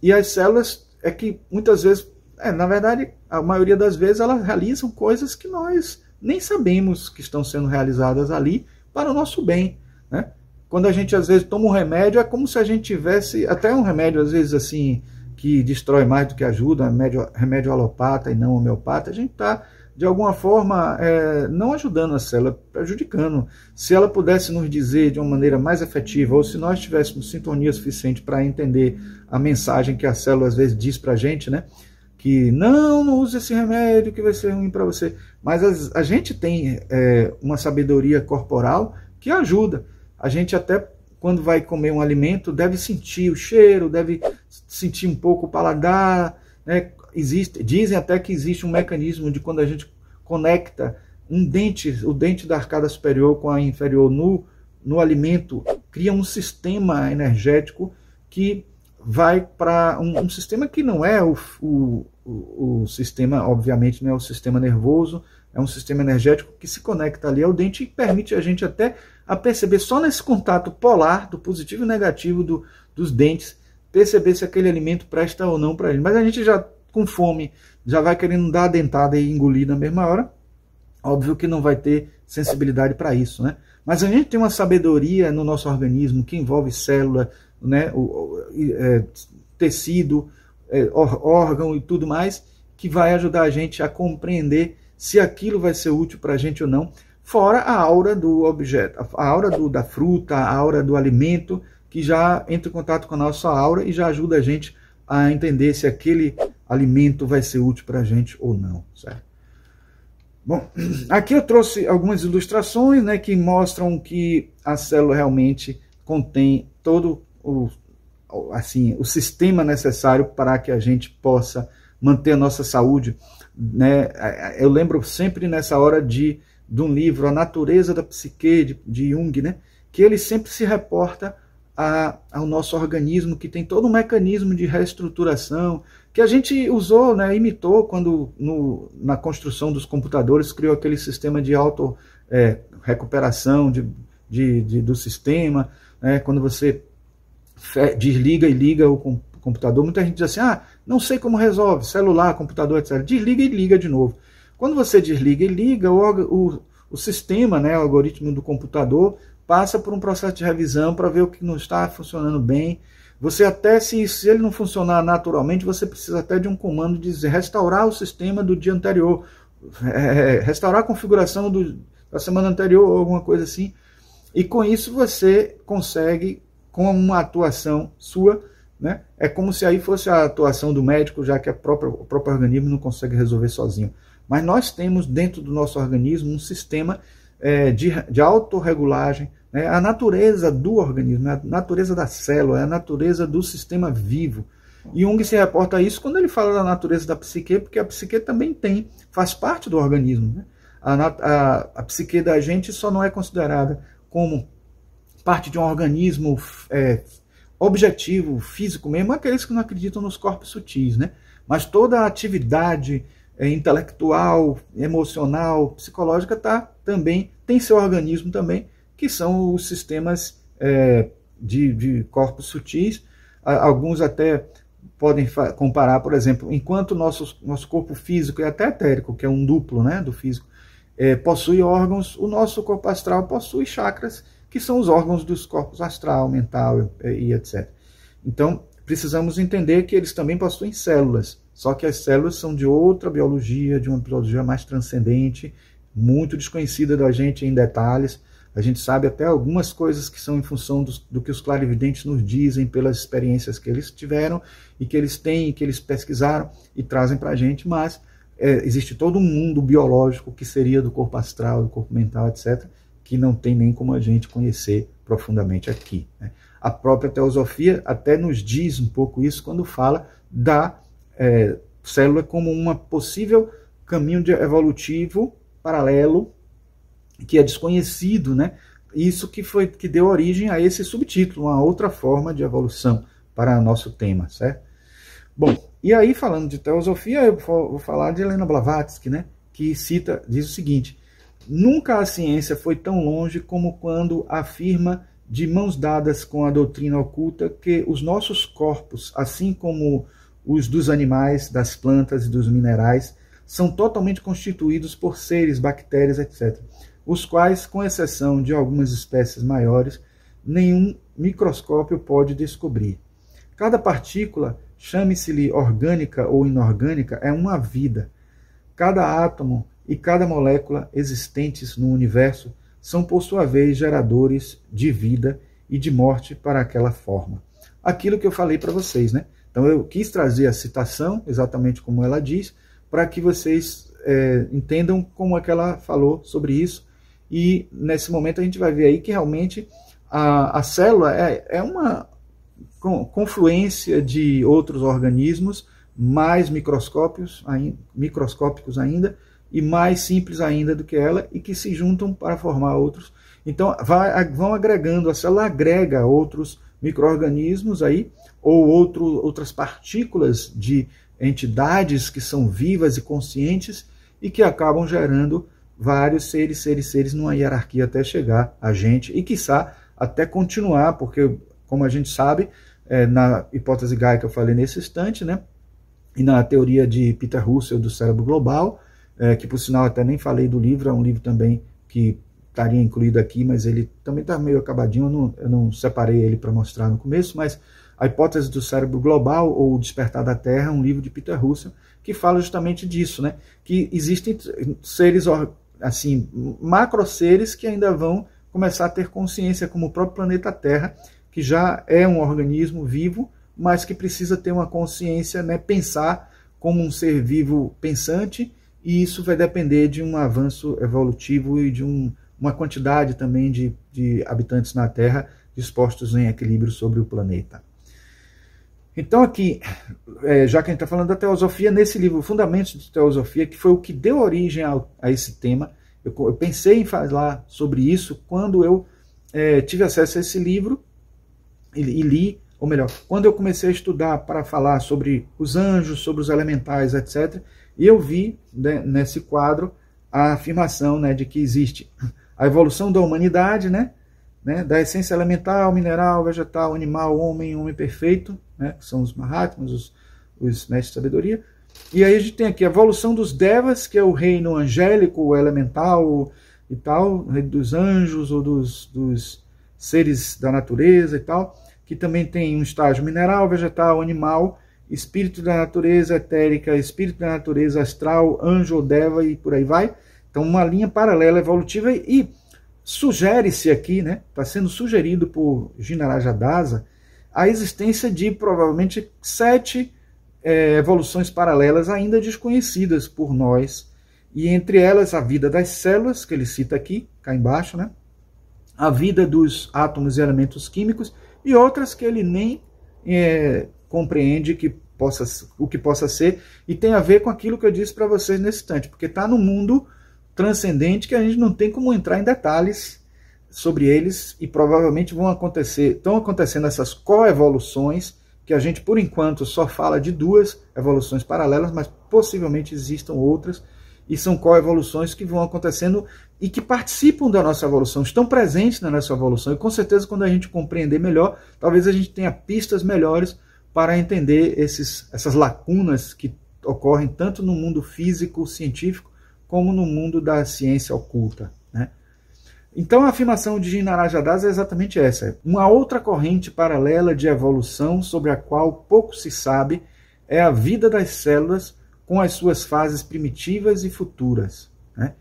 E as células é que, muitas vezes, na verdade, a maioria das vezes, elas realizam coisas que nós nem sabemos que estão sendo realizadas ali para o nosso bem, né? Quando a gente, às vezes, toma um remédio, é como se a gente tivesse, até um remédio, às vezes, assim, que destrói mais do que ajuda, remédio alopata e não homeopata, a gente está, de alguma forma, não ajudando a célula, prejudicando. Se ela pudesse nos dizer de uma maneira mais efetiva, ou se nós tivéssemos sintonia suficiente para entender a mensagem que a célula às vezes diz para a gente, né, que não use esse remédio que vai ser ruim para você. Mas a gente tem uma sabedoria corporal que ajuda. A gente até, quando vai comer um alimento, deve sentir o cheiro, deve sentir um pouco o paladar, né? Dizem até que existe um mecanismo de quando a gente conecta o dente da arcada superior com a inferior no alimento, cria um sistema energético que vai para um sistema que não é o sistema, obviamente não é o sistema nervoso, é um sistema energético que se conecta ali ao dente e permite a gente até a perceber só nesse contato polar do positivo e negativo dos dentes, perceber se aquele alimento presta ou não para ele. Mas a gente já com fome, já vai querendo dar a dentada e engolir na mesma hora, óbvio que não vai ter sensibilidade para isso, né? Mas a gente tem uma sabedoria no nosso organismo que envolve célula, né, tecido, órgão e tudo mais, que vai ajudar a gente a compreender se aquilo vai ser útil para a gente ou não, fora a aura do objeto, a aura da fruta, a aura do alimento, que já entra em contato com a nossa aura e já ajuda a gente a entender se aquele alimento vai ser útil para a gente ou não, certo? Bom, aqui eu trouxe algumas ilustrações, né, que mostram que a célula realmente contém todo o sistema necessário para que a gente possa manter a nossa saúde, né? Eu lembro sempre nessa hora de um livro, A Natureza da Psique, de Jung, né, que ele sempre se reporta ao nosso organismo, que tem todo um mecanismo de reestruturação, que a gente usou, né, imitou quando na construção dos computadores criou aquele sistema de auto-recuperação do sistema, né, quando você desliga e liga o computador, muita gente diz assim, não sei como resolve, celular, computador, etc. Desliga e liga de novo. Quando você desliga e liga, o sistema, né, o algoritmo do computador, passa por um processo de revisão para ver o que não está funcionando bem. Você até, se ele não funcionar naturalmente, você precisa até de um comando de restaurar o sistema do dia anterior, restaurar a configuração da semana anterior, ou alguma coisa assim. E com isso você consegue, com uma atuação sua, né? É como se aí fosse a atuação do médico, já que o próprio organismo não consegue resolver sozinho. Mas nós temos dentro do nosso organismo um sistema de autorregulagem, né? A natureza do organismo, a natureza da célula, a natureza do sistema vivo. E Jung se reporta a isso quando ele fala da natureza da psique, porque a psique também faz parte do organismo, né? A psique da gente só não é considerada como parte de um organismo objetivo, físico mesmo, aqueles que não acreditam nos corpos sutis, né? Mas toda a atividade intelectual, emocional, psicológica também tem seu organismo também, que são os sistemas de corpos sutis. Alguns até podem comparar, por exemplo, enquanto nosso corpo físico e até etérico, que é um duplo, né, do físico, possui órgãos, o nosso corpo astral possui chakras, que são os órgãos dos corpos astral, mental e etc. Então, precisamos entender que eles também possuem células, só que as células são de outra biologia, de uma biologia mais transcendente, muito desconhecida da gente em detalhes. A gente sabe até algumas coisas que são em função do que os clarividentes nos dizem pelas experiências que eles tiveram e que eles têm, que eles pesquisaram e trazem para a gente, mas existe todo um mundo biológico que seria do corpo astral, do corpo mental, etc., que não tem nem como a gente conhecer profundamente aqui, né? A própria teosofia até nos diz um pouco isso quando fala da célula como um possível caminho evolutivo paralelo que é desconhecido, né? Isso que deu origem a esse subtítulo, uma outra forma de evolução para o nosso tema, certo? Bom, e aí falando de teosofia, eu vou falar de Helena Blavatsky, né? Que diz o seguinte: nunca a ciência foi tão longe como quando afirma, de mãos dadas com a doutrina oculta, que os nossos corpos, assim como os dos animais, das plantas e dos minerais, são totalmente constituídos por seres, bactérias, etc., os quais, com exceção de algumas espécies maiores, nenhum microscópio pode descobrir. Cada partícula, chame-se-lhe orgânica ou inorgânica, é uma vida. Cada átomo e cada molécula existentes no universo são, por sua vez, geradores de vida e de morte para aquela forma. Aquilo que eu falei para vocês, né? Então eu quis trazer a citação, exatamente como ela diz, para que vocês entendam como é que ela falou sobre isso. E nesse momento a gente vai ver aí que realmente a célula é uma confluência de outros organismos mais microscópicos ainda, e mais simples ainda do que ela, e que se juntam para formar outros. Então vão agregando, a célula agrega outros micro-organismos aí, ou outras partículas de entidades que são vivas e conscientes e que acabam gerando vários seres numa hierarquia até chegar a gente e, quiçá, até continuar, porque, como a gente sabe, na hipótese Gaia que eu falei nesse instante, né, e na teoria de Peter Russell do cérebro global, que por sinal até nem falei do livro, é um livro também que estaria incluído aqui, mas ele também está meio acabadinho, eu não separei ele para mostrar no começo, mas a hipótese do cérebro global, ou o despertar da Terra, é um livro de Peter Russell, que fala justamente disso, né? Que existem seres, assim, macro-seres que ainda vão começar a ter consciência, como o próprio planeta Terra, que já é um organismo vivo, mas que precisa ter uma consciência, né? Pensar como um ser vivo pensante, e isso vai depender de um avanço evolutivo e de uma quantidade também de habitantes na Terra dispostos em equilíbrio sobre o planeta. Então aqui, já que a gente está falando da teosofia, nesse livro, Fundamentos de Teosofia, que foi o que deu origem a esse tema, eu pensei em falar sobre isso quando eu tive acesso a esse livro e li, ou melhor, quando eu comecei a estudar para falar sobre os anjos, sobre os elementais, etc., e eu vi, né, nesse quadro a afirmação, né, de que existe a evolução da humanidade, né, da essência elemental, mineral, vegetal, animal, homem perfeito, né, que são os Mahatmas, os mestres de sabedoria. E aí a gente tem aqui a evolução dos Devas, que é o reino angélico, o elemental e tal, o reino dos anjos ou dos seres da natureza e tal, que também tem um estágio mineral, vegetal, animal, espírito da natureza etérica, espírito da natureza astral, anjo ou Deva e por aí vai. Então uma linha paralela evolutiva, e sugere-se aqui, né, está sendo sugerido por Jinarajadasa, a existência de provavelmente 7 evoluções paralelas ainda desconhecidas por nós, e entre elas a vida das células, que ele cita aqui, cá embaixo, né, a vida dos átomos e elementos químicos, e outras que ele nem compreende o que possa ser, e tem a ver com aquilo que eu disse para vocês nesse instante, porque está no mundo transcendente que a gente não tem como entrar em detalhes sobre eles, e provavelmente estão acontecendo essas coevoluções, que a gente por enquanto só fala de 2 evoluções paralelas, mas possivelmente existam outras, e são coevoluções que vão acontecendo e que participam da nossa evolução, estão presentes na nossa evolução, e com certeza quando a gente compreender melhor, talvez a gente tenha pistas melhores para entender essas lacunas que ocorrem tanto no mundo físico, científico, como no mundo da ciência oculta, né? Então a afirmação de Jinarajadasa é exatamente essa. Uma outra corrente paralela de evolução sobre a qual pouco se sabe é a vida das células com as suas fases primitivas e futuras, né?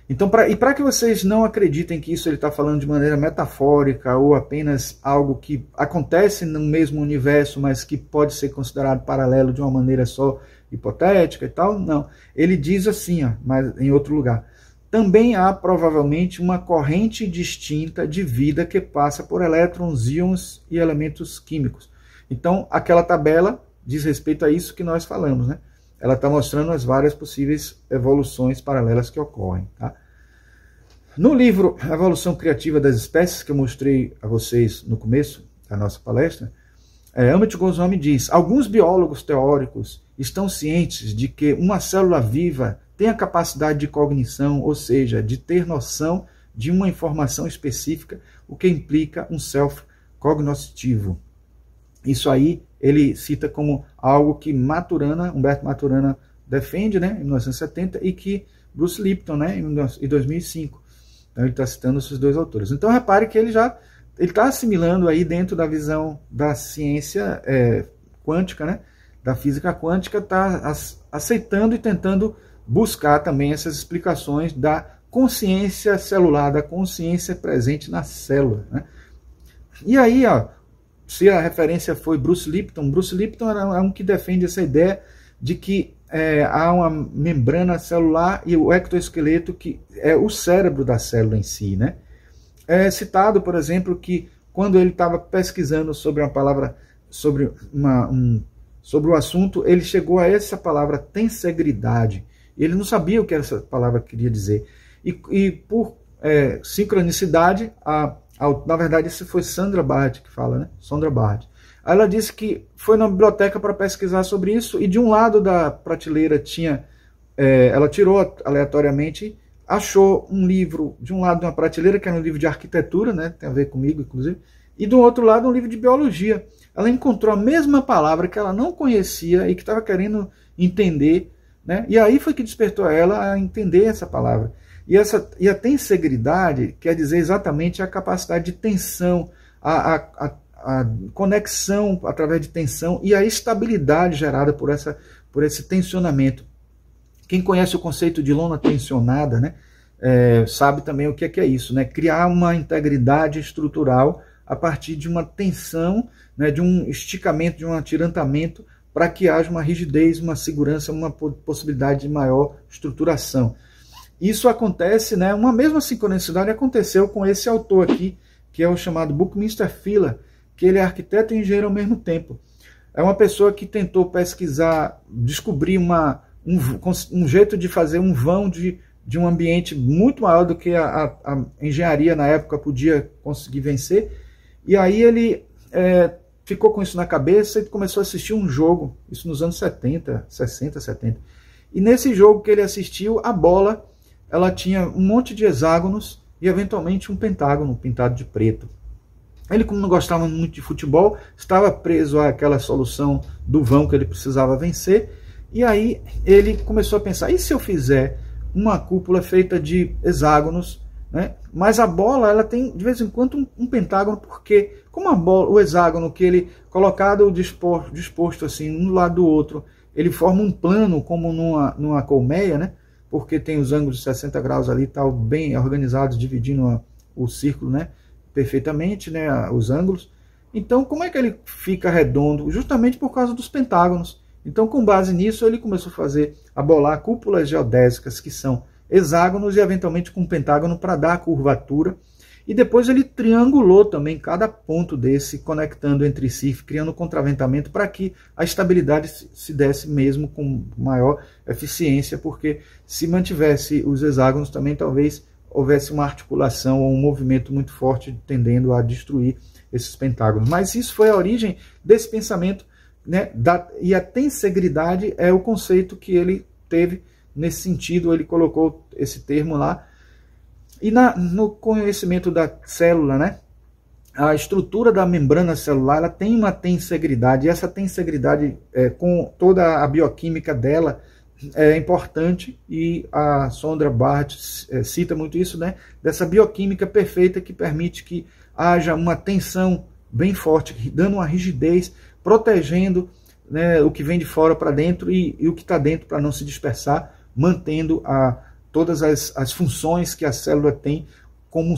Então, para que vocês não acreditem que isso ele está falando de maneira metafórica ou apenas algo que acontece no mesmo universo, mas que pode ser considerado paralelo de uma maneira só hipotética e tal, não. Ele diz assim, mas em outro lugar, também há provavelmente uma corrente distinta de vida que passa por elétrons, íons e elementos químicos. Então, aquela tabela diz respeito a isso que nós falamos, né? Ela está mostrando as várias possíveis evoluções paralelas que ocorrem, tá? No livro Evolução Criativa das Espécies, que eu mostrei a vocês no começo da nossa palestra, Amit Goswami diz: alguns biólogos teóricos estão cientes de que uma célula viva tem a capacidade de cognição, ou seja, de ter noção de uma informação específica, o que implica um self cognoscitivo. Isso aí ele cita como algo que Humberto Maturana defende, né, em 1970, e que Bruce Lipton, né, em 2005. Então ele está citando esses 2 autores. Então repare que ele está assimilando aí dentro da visão da ciência quântica, né, da física quântica, está aceitando e tentando buscar também essas explicações da consciência celular, da consciência presente na célula, né? E aí, se a referência foi Bruce Lipton é um que defende essa ideia de que há uma membrana celular e o ectoesqueleto, que é o cérebro da célula em si, né? É citado, por exemplo, que quando ele estava pesquisando sobre uma palavra, sobre o assunto, ele chegou a essa palavra tensegridade, E ele não sabia o que essa palavra queria dizer. E por sincronicidade, na verdade, isso foi Sandra Barrett que fala, né? Sandra Barrett. Ela disse que foi na biblioteca para pesquisar sobre isso, e de um lado da prateleira tinha, ela tirou aleatoriamente, achou um livro de um lado de uma prateleira, que era um livro de arquitetura, né? Tem a ver comigo, inclusive, e do outro lado um livro de biologia. Ela encontrou a mesma palavra que ela não conhecia e que estava querendo entender, né? E aí foi que despertou ela a entender essa palavra. E a tensegridade quer dizer exatamente a capacidade de tensão, a conexão através de tensão e a estabilidade gerada por esse tensionamento. Quem conhece o conceito de lona tensionada, né, sabe também o que é isso, né? Criar uma integridade estrutural a partir de uma tensão, né, de um esticamento, de um atirantamento, para que haja uma rigidez, uma segurança, uma possibilidade de maior estruturação. Isso acontece, né, uma mesma sincronicidade aconteceu com esse autor aqui, que é o chamado Buckminster Fuller, que ele é arquiteto e engenheiro ao mesmo tempo. É uma pessoa que tentou pesquisar, descobrir um jeito de fazer um vão de um ambiente muito maior do que a engenharia na época podia conseguir vencer. E aí ele ficou com isso na cabeça e começou a assistir um jogo, isso nos anos 70, 60, 70. E nesse jogo que ele assistiu, a bola, ela tinha um monte de hexágonos e eventualmente um pentágono pintado de preto. Ele, como não gostava muito de futebol, estava preso àquela solução do vão que ele precisava vencer. E aí ele começou a pensar, e se eu fizer uma cúpula feita de hexágonos, né? Mas a bola, ela tem de vez em quando um pentágono, porque como a bola, o hexágono que ele colocado disposto assim um lado do outro, ele forma um plano como numa colmeia, né? Porque tem os ângulos de 60 graus ali, tal, bem organizados, dividindo o círculo, né, perfeitamente, né, os ângulos. Então, como é que ele fica redondo? Justamente por causa dos pentágonos. Então, com base nisso, ele começou a bolar cúpulas geodésicas, que são hexágonos e eventualmente com pentágono para dar a curvatura. E depois ele triangulou também cada ponto desse, conectando entre si, criando contraventamento para que a estabilidade se desse mesmo com maior eficiência, porque se mantivesse os hexágonos também talvez houvesse uma articulação ou um movimento muito forte tendendo a destruir esses pentágonos. Mas isso foi a origem desse pensamento, né, e a tensegridade é o conceito que ele teve nesse sentido, ele colocou esse termo lá. E no conhecimento da célula, né, a estrutura da membrana celular, ela tem uma tensegridade, e essa tensegridade, com toda a bioquímica dela, é importante, e a Sandra Barrett cita muito isso, né, dessa bioquímica perfeita que permite que haja uma tensão bem forte, dando uma rigidez, protegendo, né, o que vem de fora para dentro e o que está dentro para não se dispersar, mantendo todas as funções que a célula tem como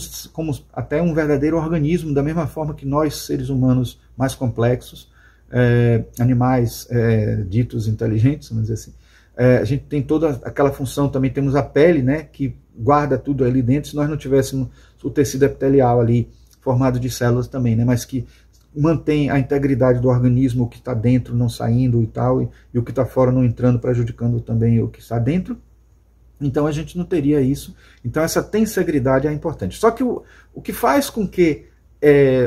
até um verdadeiro organismo, da mesma forma que nós, seres humanos mais complexos, animais ditos inteligentes, vamos dizer assim, a gente tem toda aquela função, também temos a pele, né, que guarda tudo ali dentro, se nós não tivéssemos o tecido epitelial ali formado de células também, né, mas que mantém a integridade do organismo, o que está dentro não saindo e tal, e o que está fora não entrando, prejudicando também o que está dentro. Então a gente não teria isso. Então essa tensegridade é importante. Só que o que faz com que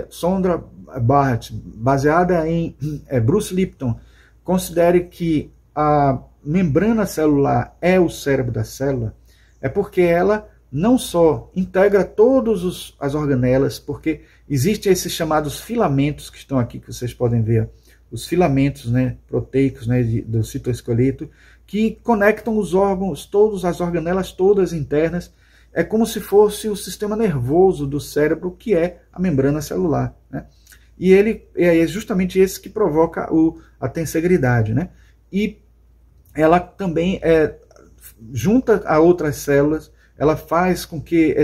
Sandra Barrett, baseada em Bruce Lipton, considere que a membrana celular é o cérebro da célula, é porque ela não só integra todas as organelas, porque existem esses chamados filamentos que estão aqui, que vocês podem ver, os filamentos, né, proteicos, né, do citoesqueleto, que conectam os órgãos, as organelas todas internas. É como se fosse o sistema nervoso do cérebro, que é a membrana celular, né? E é justamente esse que provoca a tensegridade, né? E ela também junta a outras células, ela faz com que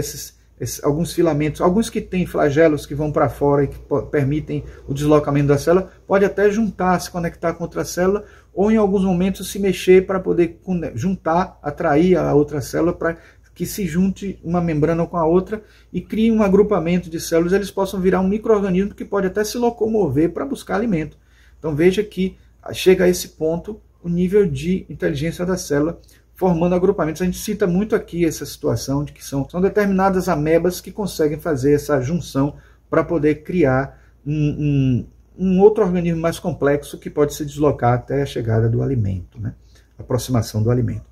alguns filamentos, alguns que têm flagelos que vão para fora e que permitem o deslocamento da célula, pode até juntar, se conectar com outra célula, ou em alguns momentos se mexer para poder juntar, atrair a outra célula para que se junte uma membrana com a outra e crie um agrupamento de células, eles possam virar um micro-organismo que pode até se locomover para buscar alimento. Então veja que chega a esse ponto o nível de inteligência da célula, formando agrupamentos. A gente cita muito aqui essa situação de que são determinadas amebas que conseguem fazer essa junção para poder criar um outro organismo mais complexo que pode se deslocar até a chegada do alimento, né? A aproximação do alimento.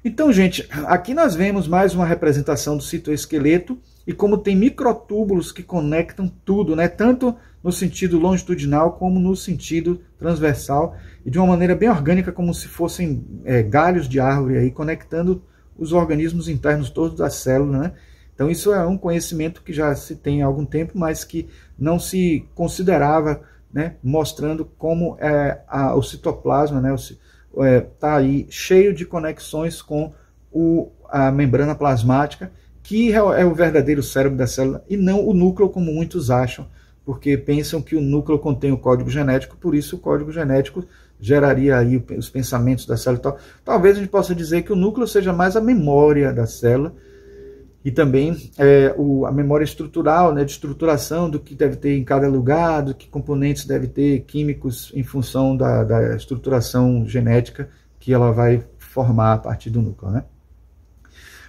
Então, gente, aqui nós vemos mais uma representação do citoesqueleto e como tem microtúbulos que conectam tudo, né? Tanto no sentido longitudinal como no sentido transversal e de uma maneira bem orgânica, como se fossem galhos de árvore aí, conectando os organismos internos todos da célula, né? Então isso é um conhecimento que já se tem há algum tempo, mas que não se considerava, né? Mostrando como o citoplasma, né? Está aí cheio de conexões com a membrana plasmática, que é o verdadeiro cérebro da célula, e não o núcleo, como muitos acham, porque pensam que o núcleo contém o código genético, por isso o código genético geraria aí os pensamentos da célula. Talvez a gente possa dizer que o núcleo seja mais a memória da célula, e também a memória estrutural, né, de estruturação do que deve ter em cada lugar, do que componentes deve ter químicos em função da estruturação genética que ela vai formar a partir do núcleo, né?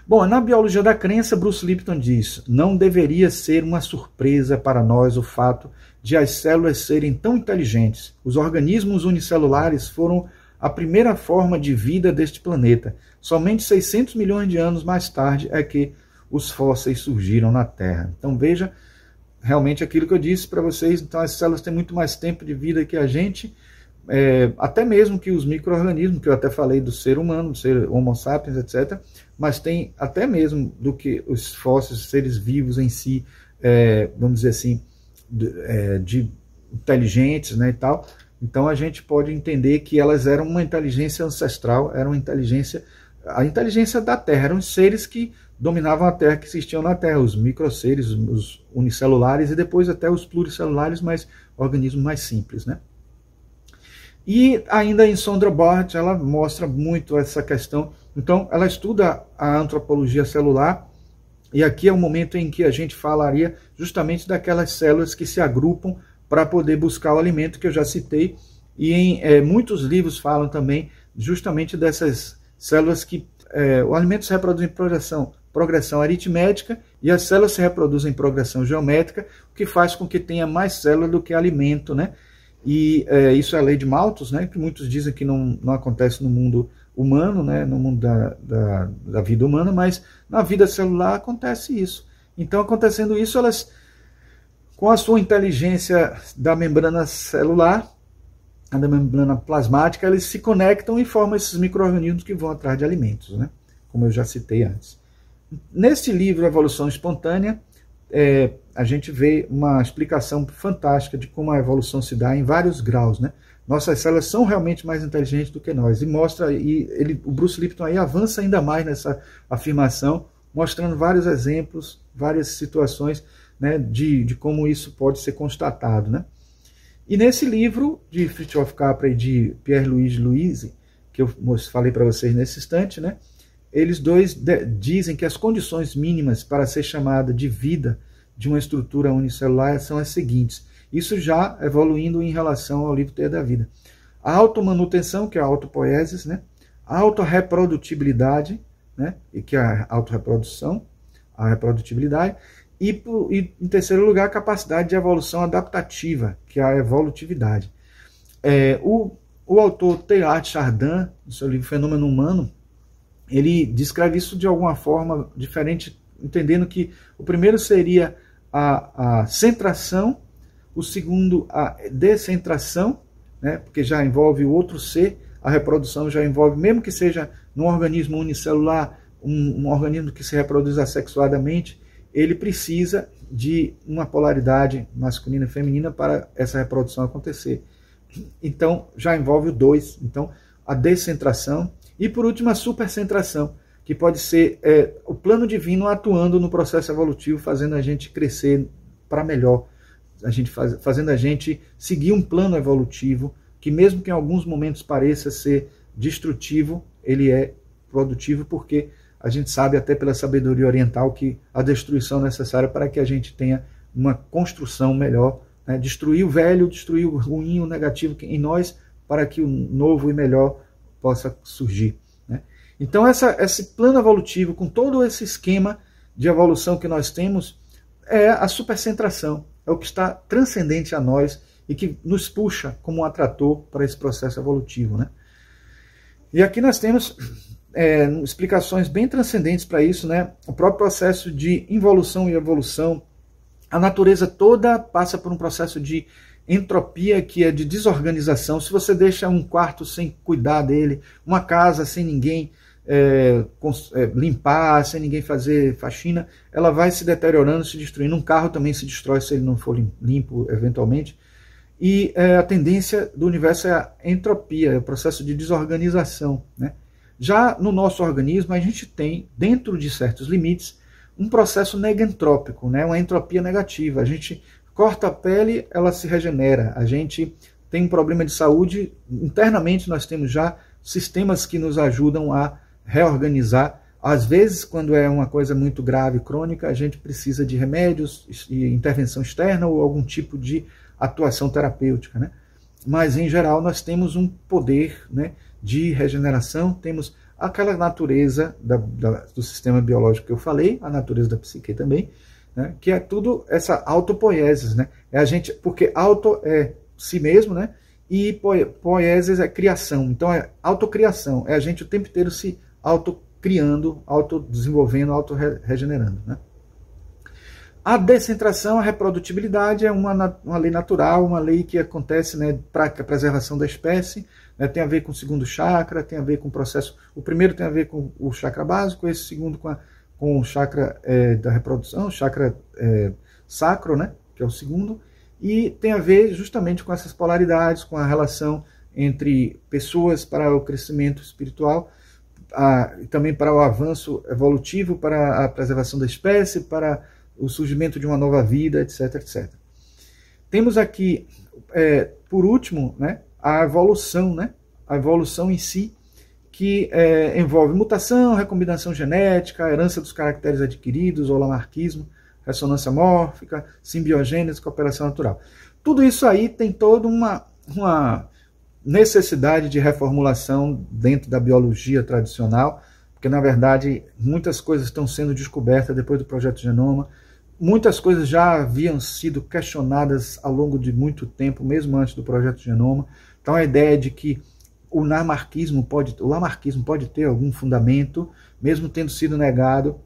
Bom, na biologia da crença, Bruce Lipton diz: não deveria ser uma surpresa para nós o fato de as células serem tão inteligentes. Os organismos unicelulares foram a primeira forma de vida deste planeta. Somente 600 milhões de anos mais tarde é que os fósseis surgiram na Terra. Então veja, realmente aquilo que eu disse para vocês, então as células têm muito mais tempo de vida que a gente, até mesmo que os micro-organismos, que eu até falei do ser humano, do ser Homo sapiens, etc., mas tem até mesmo do que os fósseis, seres vivos em si, vamos dizer assim, de inteligentes, né, e tal. Então a gente pode entender que elas eram uma inteligência ancestral, eram a inteligência da Terra, eram os seres que dominavam a Terra, que existiam na Terra, os microseres, os unicelulares e depois até os pluricelulares, mas organismos mais simples, né? E ainda em Sondra Barthes, ela mostra muito essa questão. Então, ela estuda a antropologia celular, e aqui é o momento em que a gente falaria justamente daquelas células que se agrupam para poder buscar o alimento, que eu já citei, e em muitos livros falam também justamente dessas células que o alimento se reproduz em progressão aritmética e as células se reproduzem em progressão geométrica, o que faz com que tenha mais célula do que alimento, né? E isso é a lei de Malthus, né? Que muitos dizem que não acontece no mundo humano, né? No mundo da vida humana, mas na vida celular acontece isso. Então, acontecendo isso, elas, com a sua inteligência da membrana celular, da membrana plasmática, eles se conectam e formam esses micro-organismos que vão atrás de alimentos, né? Como eu já citei antes. Neste livro, Evolução Espontânea, a gente vê uma explicação fantástica de como a evolução se dá em vários graus, né? Nossas células são realmente mais inteligentes do que nós. E mostra, o Bruce Lipton aí avança ainda mais nessa afirmação, mostrando vários exemplos, várias situações, né, de como isso pode ser constatado, né? E nesse livro de Fritjof Capra e de Pierre-Louis Louise, que eu falei para vocês nesse instante, né, eles dois dizem que as condições mínimas para ser chamada de vida de uma estrutura unicelular são as seguintes. Isso já evoluindo em relação ao livro Teia da Vida. A automanutenção, que é a autopoiesis, né? A autorreprodutibilidade, né? E que é a autorreprodução, a reprodutibilidade. E em terceiro lugar, a capacidade de evolução adaptativa, que é a evolutividade. O autor Teilhard Chardin, no seu livro Fenômeno Humano, ele descreve isso de alguma forma diferente, entendendo que o primeiro seria a centração, o segundo a descentração, né, porque já envolve o outro ser, a reprodução já envolve, mesmo que seja num organismo unicelular, um organismo que se reproduz assexuadamente, ele precisa de uma polaridade masculina e feminina para essa reprodução acontecer. Então, já envolve o dois. Então, a descentração e, por último, a supercentração, que pode ser o plano divino atuando no processo evolutivo, fazendo a gente crescer para melhor, fazendo a gente seguir um plano evolutivo que, mesmo que em alguns momentos pareça ser destrutivo, ele é produtivo, porque a gente sabe até pela sabedoria oriental que a destruição é necessária para que a gente tenha uma construção melhor, né? Destruir o velho, destruir o ruim, o negativo em nós, para que o novo e melhor possa surgir, né? Então esse plano evolutivo, com todo esse esquema de evolução que nós temos, é a supercentração, é o que está transcendente a nós e que nos puxa como um atrator para esse processo evolutivo, né? E aqui nós temos explicações bem transcendentes para isso, né? O próprio processo de involução e evolução. A natureza toda passa por um processo de entropia, que é de desorganização. Se você deixa um quarto sem cuidar dele, uma casa sem ninguém limpar, sem ninguém fazer faxina, ela vai se deteriorando, se destruindo. Um carro também se destrói se ele não for limpo eventualmente. E a tendência do universo é a entropia, é o processo de desorganização, né? Já no nosso organismo, a gente tem, dentro de certos limites, um processo negentrópico, né? Uma entropia negativa. A gente corta a pele, ela se regenera. A gente tem um problema de saúde, internamente nós temos já sistemas que nos ajudam a reorganizar. Às vezes, quando é uma coisa muito grave, crônica, a gente precisa de remédios, e intervenção externa ou algum tipo de atuação terapêutica, né? Mas, em geral, nós temos um poder, né, de regeneração, temos aquela natureza do sistema biológico que eu falei, a natureza da psique também, né, que é tudo essa autopoiesis, né? Porque auto é si mesmo, né? E poiesis é criação. Então é autocriação, é a gente o tempo inteiro se autocriando, autodesenvolvendo, autorregenerando, né? A descentração, a reprodutibilidade é uma lei natural, uma lei que acontece, né, para a preservação da espécie, né, tem a ver com o segundo chakra, tem a ver com o processo. O primeiro tem a ver com o chakra básico, esse segundo com o chakra da reprodução, o chakra sacro, né, que é o segundo, e tem a ver justamente com essas polaridades, com a relação entre pessoas para o crescimento espiritual, e também para o avanço evolutivo, para a preservação da espécie, para o surgimento de uma nova vida, etc, etc. Temos aqui, por último, né, a evolução, né, a evolução em si, que envolve mutação, recombinação genética, herança dos caracteres adquiridos, holamarquismo, ressonância mórfica, simbiogênese, cooperação natural. Tudo isso aí tem toda uma necessidade de reformulação dentro da biologia tradicional, porque, na verdade, muitas coisas estão sendo descobertas depois do Projeto Genoma. Muitas coisas já haviam sido questionadas ao longo de muito tempo, mesmo antes do Projeto Genoma. Então a ideia de que o lamarquismo pode ter algum fundamento, mesmo tendo sido negado.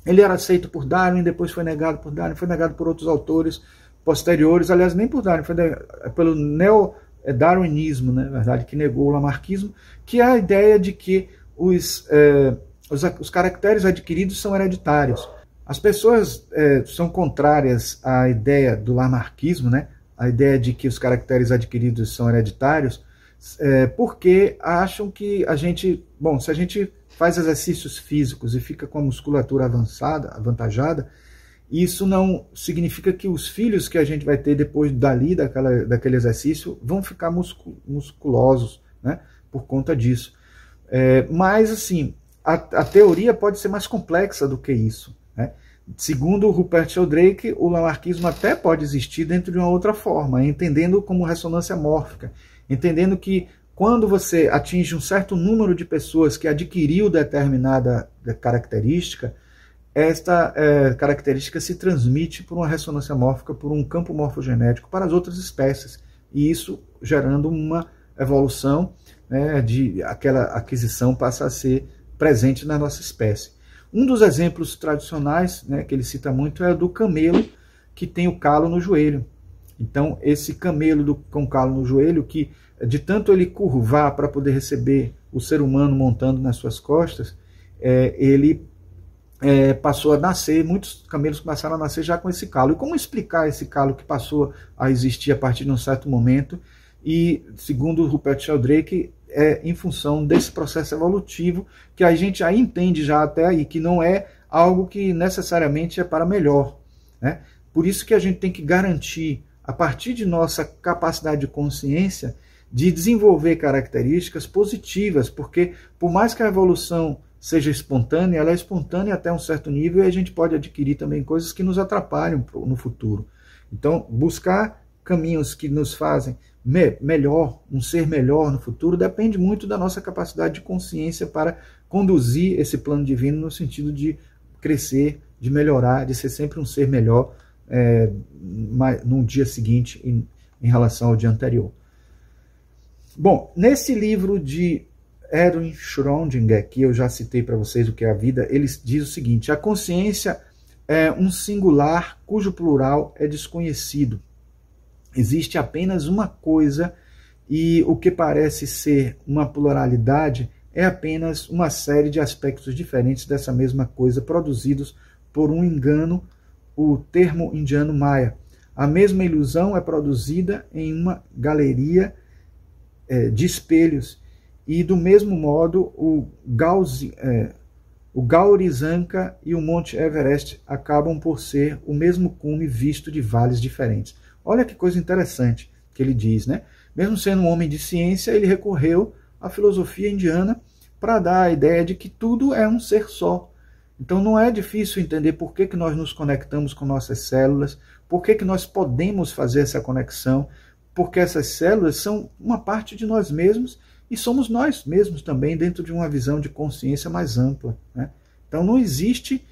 Ele era aceito por Darwin, depois foi negado por Darwin, foi negado por outros autores posteriores, aliás, nem por Darwin, foi pelo neo-darwinismo, né, na verdade, que negou o lamarquismo, que é a ideia de que os caracteres adquiridos são hereditários. As pessoas são contrárias à ideia do lamarquismo, né? A ideia de que os caracteres adquiridos são hereditários, porque acham que se a gente faz exercícios físicos e fica com a musculatura avantajada, isso não significa que os filhos que a gente vai ter depois daquele exercício vão ficar musculosos, né? Por conta disso. Mas, assim, a teoria pode ser mais complexa do que isso, né? Segundo Rupert Sheldrake, o lamarquismo até pode existir dentro de uma outra forma, entendendo como ressonância mórfica, entendendo que quando você atinge um certo número de pessoas que adquiriu determinada característica, esta característica se transmite por uma ressonância mórfica, por um campo morfogenético para as outras espécies, e isso gerando uma evolução, né, aquela aquisição passa a ser presente na nossa espécie. Um dos exemplos tradicionais, né, que ele cita muito, é do camelo que tem o calo no joelho. Então, esse camelo com calo no joelho, que de tanto ele curvar para poder receber o ser humano montando nas suas costas, ele passou a nascer, muitos camelos começaram a nascer já com esse calo. E como explicar esse calo que passou a existir a partir de um certo momento? E, segundo Rupert Sheldrake, em função desse processo evolutivo, que a gente aí entende já até aí, que não é algo que necessariamente é para melhor, né? Por isso que a gente tem que garantir, a partir de nossa capacidade de consciência, de desenvolver características positivas, porque por mais que a evolução seja espontânea, ela é espontânea até um certo nível e a gente pode adquirir também coisas que nos atrapalham no futuro. Então, buscar caminhos que nos fazem melhor, um ser melhor no futuro, depende muito da nossa capacidade de consciência para conduzir esse plano divino no sentido de crescer, de melhorar, de ser sempre um ser melhor no dia seguinte em relação ao dia anterior. Bom, nesse livro de Erwin Schrödinger, que eu já citei para vocês o que é a vida, ele diz o seguinte: a consciência é um singular cujo plural é desconhecido. Existe apenas uma coisa e o que parece ser uma pluralidade é apenas uma série de aspectos diferentes dessa mesma coisa produzidos por um engano, o termo indiano Maya. A mesma ilusão é produzida em uma galeria de espelhos e do mesmo modo o Gaurizanka e o Monte Everest acabam por ser o mesmo cume visto de vales diferentes. Olha que coisa interessante que ele diz, né? Mesmo sendo um homem de ciência, ele recorreu à filosofia indiana para dar a ideia de que tudo é um ser só. Então não é difícil entender por que nós nos conectamos com nossas células, por que nós podemos fazer essa conexão, porque essas células são uma parte de nós mesmos e somos nós mesmos também dentro de uma visão de consciência mais ampla, né? Então não existe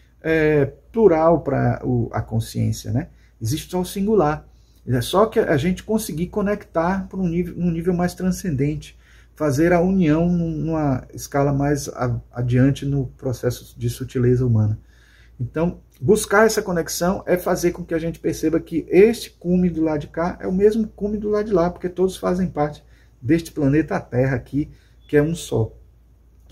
plural para a consciência, né? Existe só o singular. É só que a gente conseguir conectar para num nível mais transcendente, fazer a união numa escala mais adiante no processo de sutileza humana. Então, buscar essa conexão é fazer com que a gente perceba que este cume do lado de cá é o mesmo cume do lado de lá, porque todos fazem parte deste planeta Terra aqui, que é um só.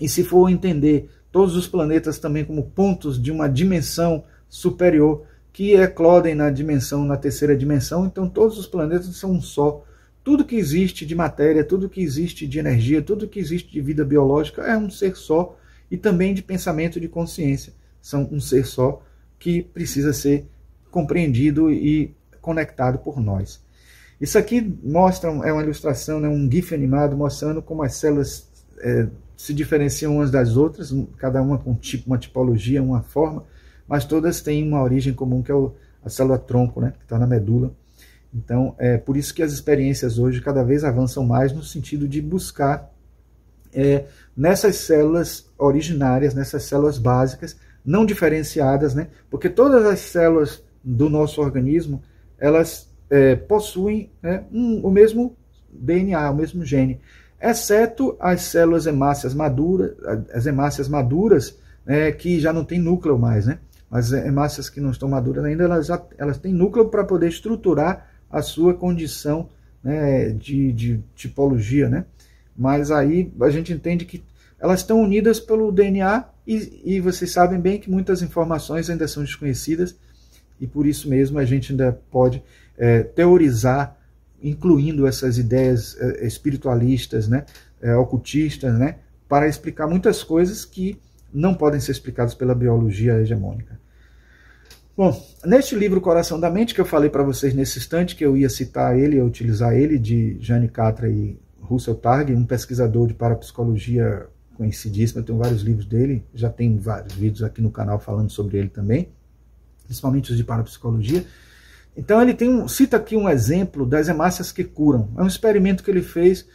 E se for entender todos os planetas também como pontos de uma dimensão superior, que eclodem na terceira dimensão, então todos os planetas são um só. Tudo que existe de matéria, tudo que existe de energia, tudo que existe de vida biológica é um ser só, e também de pensamento e de consciência. São um ser só que precisa ser compreendido e conectado por nós. Isso aqui mostra, é uma ilustração, né, um GIF animado mostrando como as células se diferenciam umas das outras, cada uma com uma tipologia, uma forma, mas todas têm uma origem comum, que é a célula-tronco, né, que está na medula. Então, é por isso que as experiências hoje cada vez avançam mais no sentido de buscar nessas células originárias, nessas células básicas, não diferenciadas, né, porque todas as células do nosso organismo, elas possuem, né, o mesmo DNA, o mesmo gene, exceto as células hemácias maduras, as hemácias maduras, que já não tem núcleo mais, né? As hemácias que não estão maduras ainda, elas têm núcleo para poder estruturar a sua condição, né, de tipologia, né? Mas aí a gente entende que elas estão unidas pelo DNA e vocês sabem bem que muitas informações ainda são desconhecidas e por isso mesmo a gente ainda pode teorizar, incluindo essas ideias espiritualistas, né, ocultistas, né, para explicar muitas coisas que não podem ser explicadas pela biologia hegemônica. Bom, neste livro Coração da Mente, que eu falei para vocês nesse instante, que eu ia citar ele, ia utilizar ele, de Jane Catra e Russell Targ, um pesquisador de parapsicologia conhecidíssimo, eu tenho vários livros dele, já tem vários vídeos aqui no canal falando sobre ele também, principalmente os de parapsicologia. Então ele cita aqui um exemplo das hemácias que curam. É um experimento que ele fez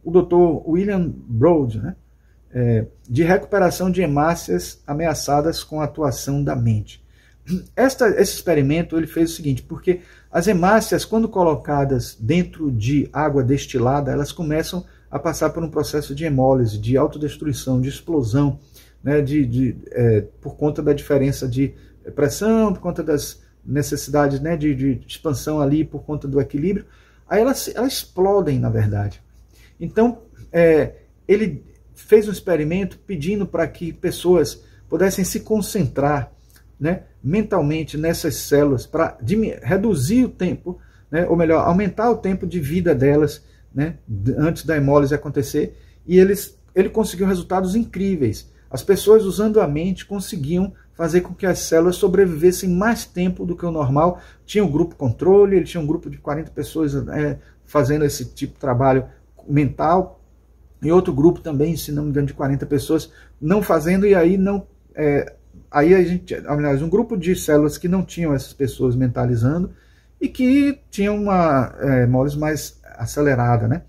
o Dr. William Broad, né? De recuperação de hemácias ameaçadas com a atuação da mente. Esse experimento ele fez o seguinte, porque as hemácias, quando colocadas dentro de água destilada, elas começam a passar por um processo de hemólise, de autodestruição, de explosão, né, por conta da diferença de pressão, por conta das necessidades, né, de expansão ali, por conta do equilíbrio. Aí elas explodem, na verdade. Então, ele fez um experimento pedindo para que pessoas pudessem se concentrar, né, mentalmente nessas células para reduzir o tempo, né, ou melhor, aumentar o tempo de vida delas, né, antes da hemólise acontecer, e ele conseguiu resultados incríveis. As pessoas usando a mente conseguiam fazer com que as células sobrevivessem mais tempo do que o normal. Tinha um grupo controle, ele tinha um grupo de 40 pessoas fazendo esse tipo de trabalho mental, e outro grupo também, se não me engano, de 40 pessoas não fazendo, e aí não... Aí a gente, aliás, um grupo de células que não tinham essas pessoas mentalizando e que tinham uma hemólise mais acelerada, né?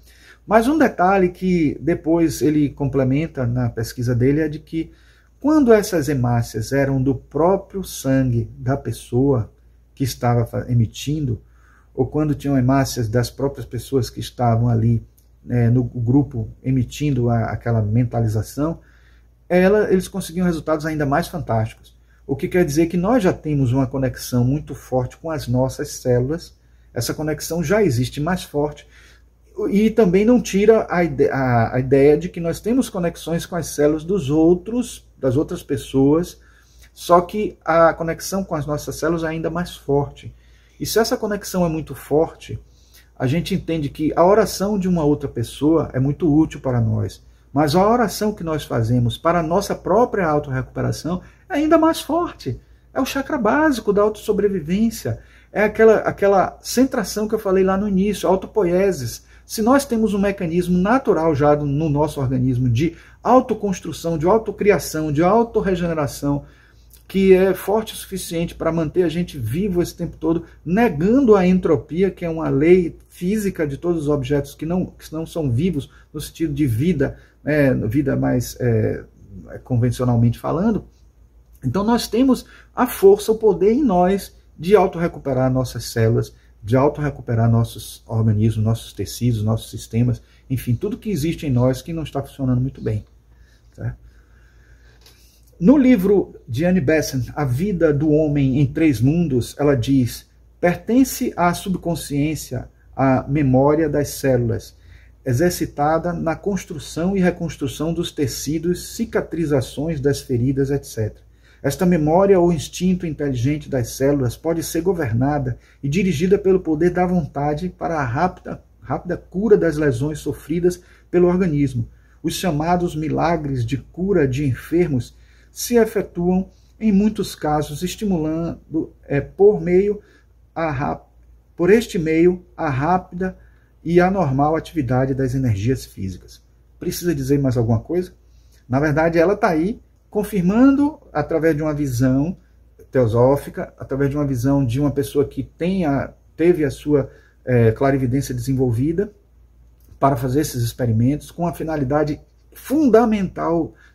Mas um detalhe que depois ele complementa na pesquisa dele é de que quando essas hemácias eram do próprio sangue da pessoa que estava emitindo, ou quando tinham hemácias das próprias pessoas que estavam ali no grupo emitindo aquela mentalização, eles conseguiam resultados ainda mais fantásticos. O que quer dizer que nós já temos uma conexão muito forte com as nossas células, essa conexão já existe mais forte, e também não tira a ideia de que nós temos conexões com as células das outras pessoas, só que a conexão com as nossas células é ainda mais forte. E se essa conexão é muito forte, a gente entende que a oração de uma outra pessoa é muito útil para nós, mas a oração que nós fazemos para a nossa própria autorrecuperação é ainda mais forte. É o chakra básico da autossobrevivência, é aquela centração que eu falei lá no início, autopoiesis. Se nós temos um mecanismo natural já no nosso organismo de autoconstrução, de autocriação, de autorregeneração, que é forte o suficiente para manter a gente vivo esse tempo todo, negando a entropia, que é uma lei física de todos os objetos que não são vivos, no sentido de vida, vida mais convencionalmente falando. Então nós temos a força, o poder em nós de autorrecuperar nossas células, de autorrecuperar nossos organismos, nossos tecidos, nossos sistemas, enfim, tudo que existe em nós que não está funcionando muito bem. Certo? No livro de Annie Besant, A Vida do Homem em Três Mundos, ela diz: pertence à subconsciência a memória das células, exercitada na construção e reconstrução dos tecidos, cicatrizações das feridas, etc. Esta memória ou instinto inteligente das células pode ser governada e dirigida pelo poder da vontade para a rápida cura das lesões sofridas pelo organismo. Os chamados milagres de cura de enfermos se efetuam, em muitos casos, estimulando por este meio a rápida e anormal atividade das energias físicas. Precisa dizer mais alguma coisa? Na verdade, ela está aí confirmando, através de uma visão teosófica, através de uma visão de uma pessoa que teve a sua clarividência desenvolvida para fazer esses experimentos, com a finalidade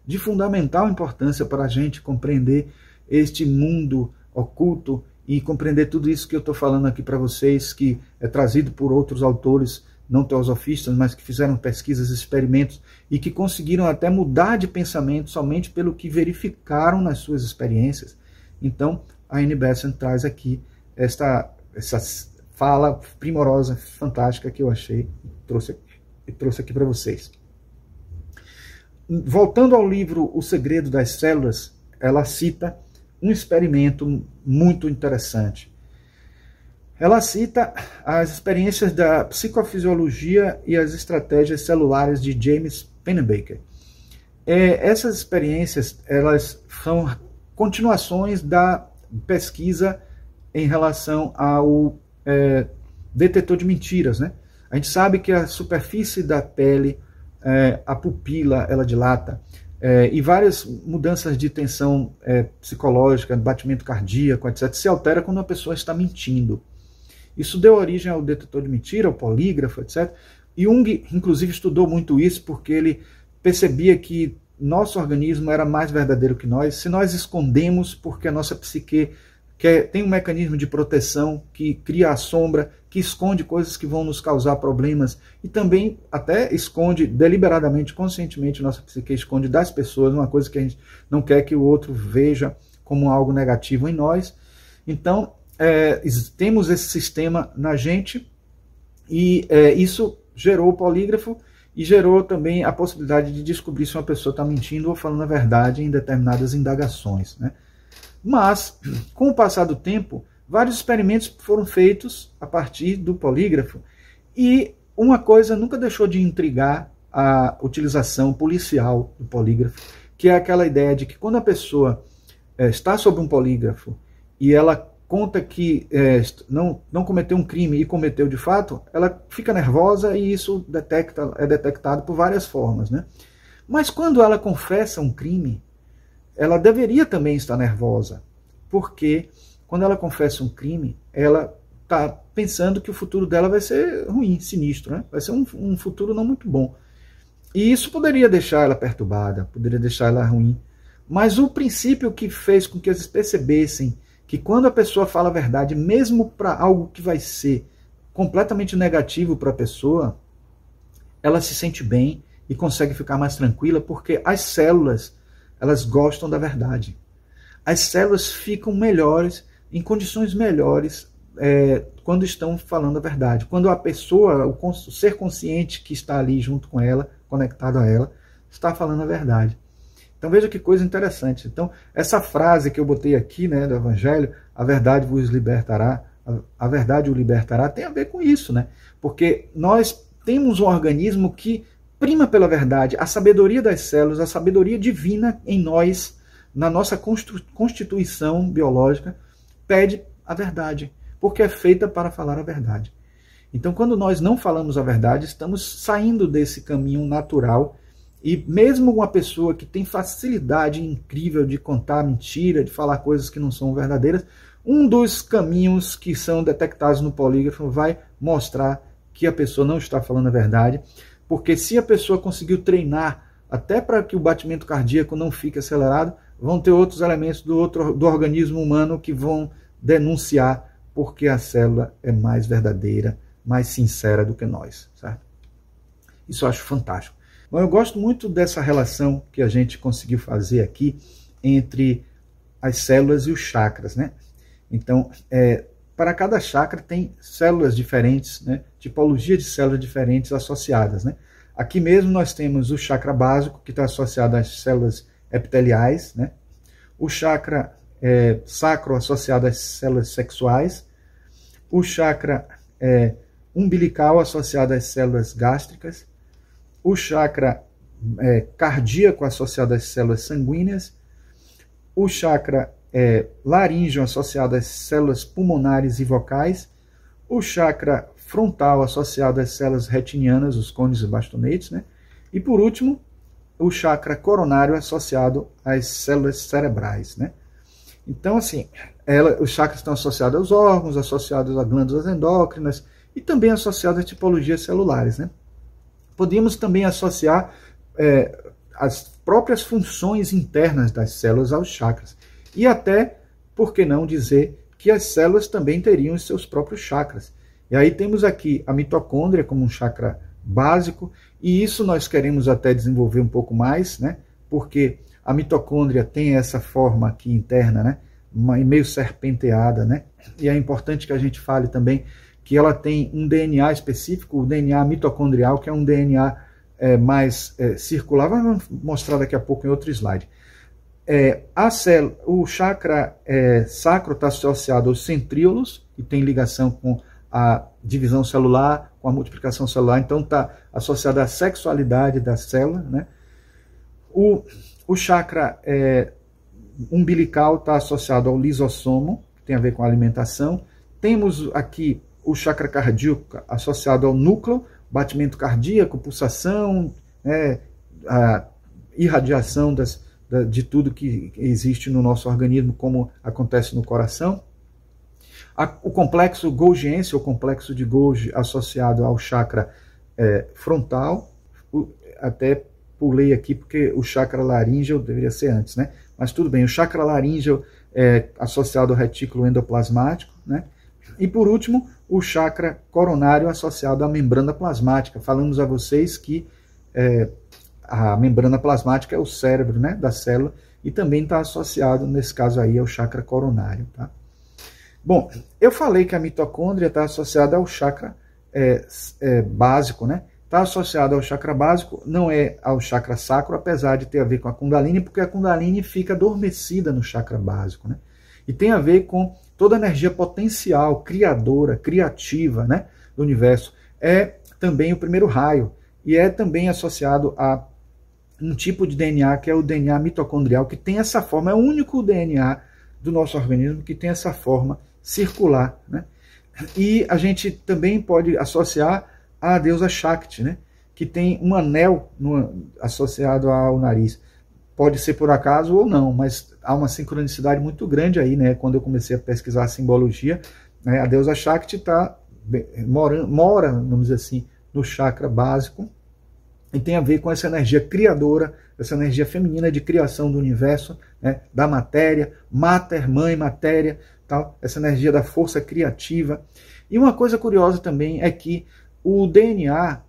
de fundamental importância para a gente compreender este mundo oculto e compreender tudo isso que eu estou falando aqui para vocês, que é trazido por outros autores não teosofistas, mas que fizeram pesquisas, experimentos e que conseguiram até mudar de pensamento somente pelo que verificaram nas suas experiências. Então, a Annie Besant traz aqui essa fala primorosa, fantástica que eu achei e trouxe aqui para vocês. Voltando ao livro O Segredo das Células, ela cita um experimento muito interessante. Ela cita as experiências da psicofisiologia e as estratégias celulares de James Pennebaker. Essas experiências, elas são continuações da pesquisa em relação ao detetor de mentiras, né? A gente sabe que a superfície da pele, a pupila, ela dilata, e várias mudanças de tensão psicológica, batimento cardíaco, etc., se altera quando a pessoa está mentindo. Isso deu origem ao detetor de mentira, ao polígrafo, etc. E Jung, inclusive, estudou muito isso porque ele percebia que nosso organismo era mais verdadeiro que nós. Se nós escondemos porque a nossa psique tem um mecanismo de proteção que cria a sombra, que esconde coisas que vão nos causar problemas e também até esconde deliberadamente, conscientemente, nossa psique esconde das pessoas uma coisa que a gente não quer que o outro veja como algo negativo em nós. Então, temos esse sistema na gente e isso gerou o polígrafo e gerou também a possibilidade de descobrir se uma pessoa está mentindo ou falando a verdade em determinadas indagações, né? Mas, com o passar do tempo, vários experimentos foram feitos a partir do polígrafo e uma coisa nunca deixou de intrigar a utilização policial do polígrafo, que é aquela ideia de que quando a pessoa está sob um polígrafo e ela conta que não cometeu um crime e cometeu de fato, ela fica nervosa e isso é detectado por várias formas, né? Mas quando ela confessa um crime, ela deveria também estar nervosa, porque quando ela confessa um crime, ela está pensando que o futuro dela vai ser ruim, sinistro, né? Vai ser um futuro não muito bom. E isso poderia deixar ela perturbada, poderia deixar ela ruim. Mas o princípio que fez com que eles percebessem que quando a pessoa fala a verdade, mesmo para algo que vai ser completamente negativo para a pessoa, ela se sente bem e consegue ficar mais tranquila, porque as células, elas gostam da verdade. As células ficam melhores, em condições melhores, quando estão falando a verdade. Quando a pessoa, o ser consciente que está ali junto com ela, conectado a ela, está falando a verdade. Então veja que coisa interessante. Então essa frase que eu botei aqui, né, do Evangelho, a verdade vos libertará, a verdade o libertará, tem a ver com isso, né? Porque nós temos um organismo que prima pela verdade, a sabedoria das células, a sabedoria divina em nós, na nossa constituição biológica, pede a verdade, porque é feita para falar a verdade. Então quando nós não falamos a verdade, estamos saindo desse caminho natural. E mesmo uma pessoa que tem facilidade incrível de contar mentira, de falar coisas que não são verdadeiras, um dos caminhos que são detectados no polígrafo vai mostrar que a pessoa não está falando a verdade, porque se a pessoa conseguiu treinar até para que o batimento cardíaco não fique acelerado, vão ter outros elementos do organismo humano que vão denunciar porque a célula é mais verdadeira, mais sincera do que nós, certo? Isso eu acho fantástico. Bom, eu gosto muito dessa relação que a gente conseguiu fazer aqui entre as células e os chakras, né? Então, para cada chakra tem células diferentes, né? Tipologia de células diferentes associadas, né? Aqui mesmo nós temos o chakra básico, que está associado às células epiteliais, né? O chakra sacro associado às células sexuais, o chakra umbilical associado às células gástricas, o chakra cardíaco associado às células sanguíneas, o chakra laríngeo associado às células pulmonares e vocais, o chakra frontal associado às células retinianas, os cones e bastonetes, né? E por último, o chakra coronário associado às células cerebrais, né? Então, assim, os chakras estão associados aos órgãos, associados a glândulas endócrinas e também associados a tipologias celulares, né? Podíamos também associar as próprias funções internas das células aos chakras. E até, por que não dizer, que as células também teriam os seus próprios chakras. E aí temos aqui a mitocôndria como um chakra básico, e isso nós queremos até desenvolver um pouco mais, né? Porque a mitocôndria tem essa forma aqui interna, né? Meio serpenteada, né? E é importante que a gente fale também que ela tem um DNA específico, o DNA mitocondrial, que é um DNA mais circular. Vamos mostrar daqui a pouco em outro slide. O chakra sacro está associado aos centríolos, e tem ligação com a divisão celular, com a multiplicação celular, então está associado à sexualidade da célula, né? O chakra umbilical está associado ao lisossomo, que tem a ver com a alimentação. Temos aqui o chakra cardíaco associado ao núcleo, batimento cardíaco, pulsação, a irradiação de tudo que existe no nosso organismo, como acontece no coração. O complexo golgiense, ou complexo de Golgi, associado ao chakra frontal. Até pulei aqui porque o chakra laríngeo deveria ser antes, né? Mas tudo bem, o chakra laríngeo é associado ao retículo endoplasmático, né? E por último, o chakra coronário associado à membrana plasmática. Falamos a vocês que a membrana plasmática é o cérebro, né, da célula, e também está associado, nesse caso aí, ao chakra coronário, tá? Bom, eu falei que a mitocôndria está associada ao chakra básico, né? Está associado ao chakra básico, não é ao chakra sacro, apesar de ter a ver com a Kundalini, porque a Kundalini fica adormecida no chakra básico, né? E tem a ver com toda a energia potencial, criadora, criativa, né, do universo. É também o primeiro raio, e é também associado a um tipo de DNA, que é o DNA mitocondrial, que tem essa forma, é o único DNA do nosso organismo que tem essa forma circular, né? E a gente também pode associar a deusa Shakti, né, que tem um anel associado ao nariz. Pode ser por acaso ou não, mas há uma sincronicidade muito grande aí, né? Quando eu comecei a pesquisar a simbologia, né? A deusa Shakti mora, vamos dizer assim, no chakra básico, e tem a ver com essa energia criadora, essa energia feminina de criação do universo, né, da matéria, mater, mãe, matéria, tal, essa energia da força criativa. E uma coisa curiosa também é que o DNA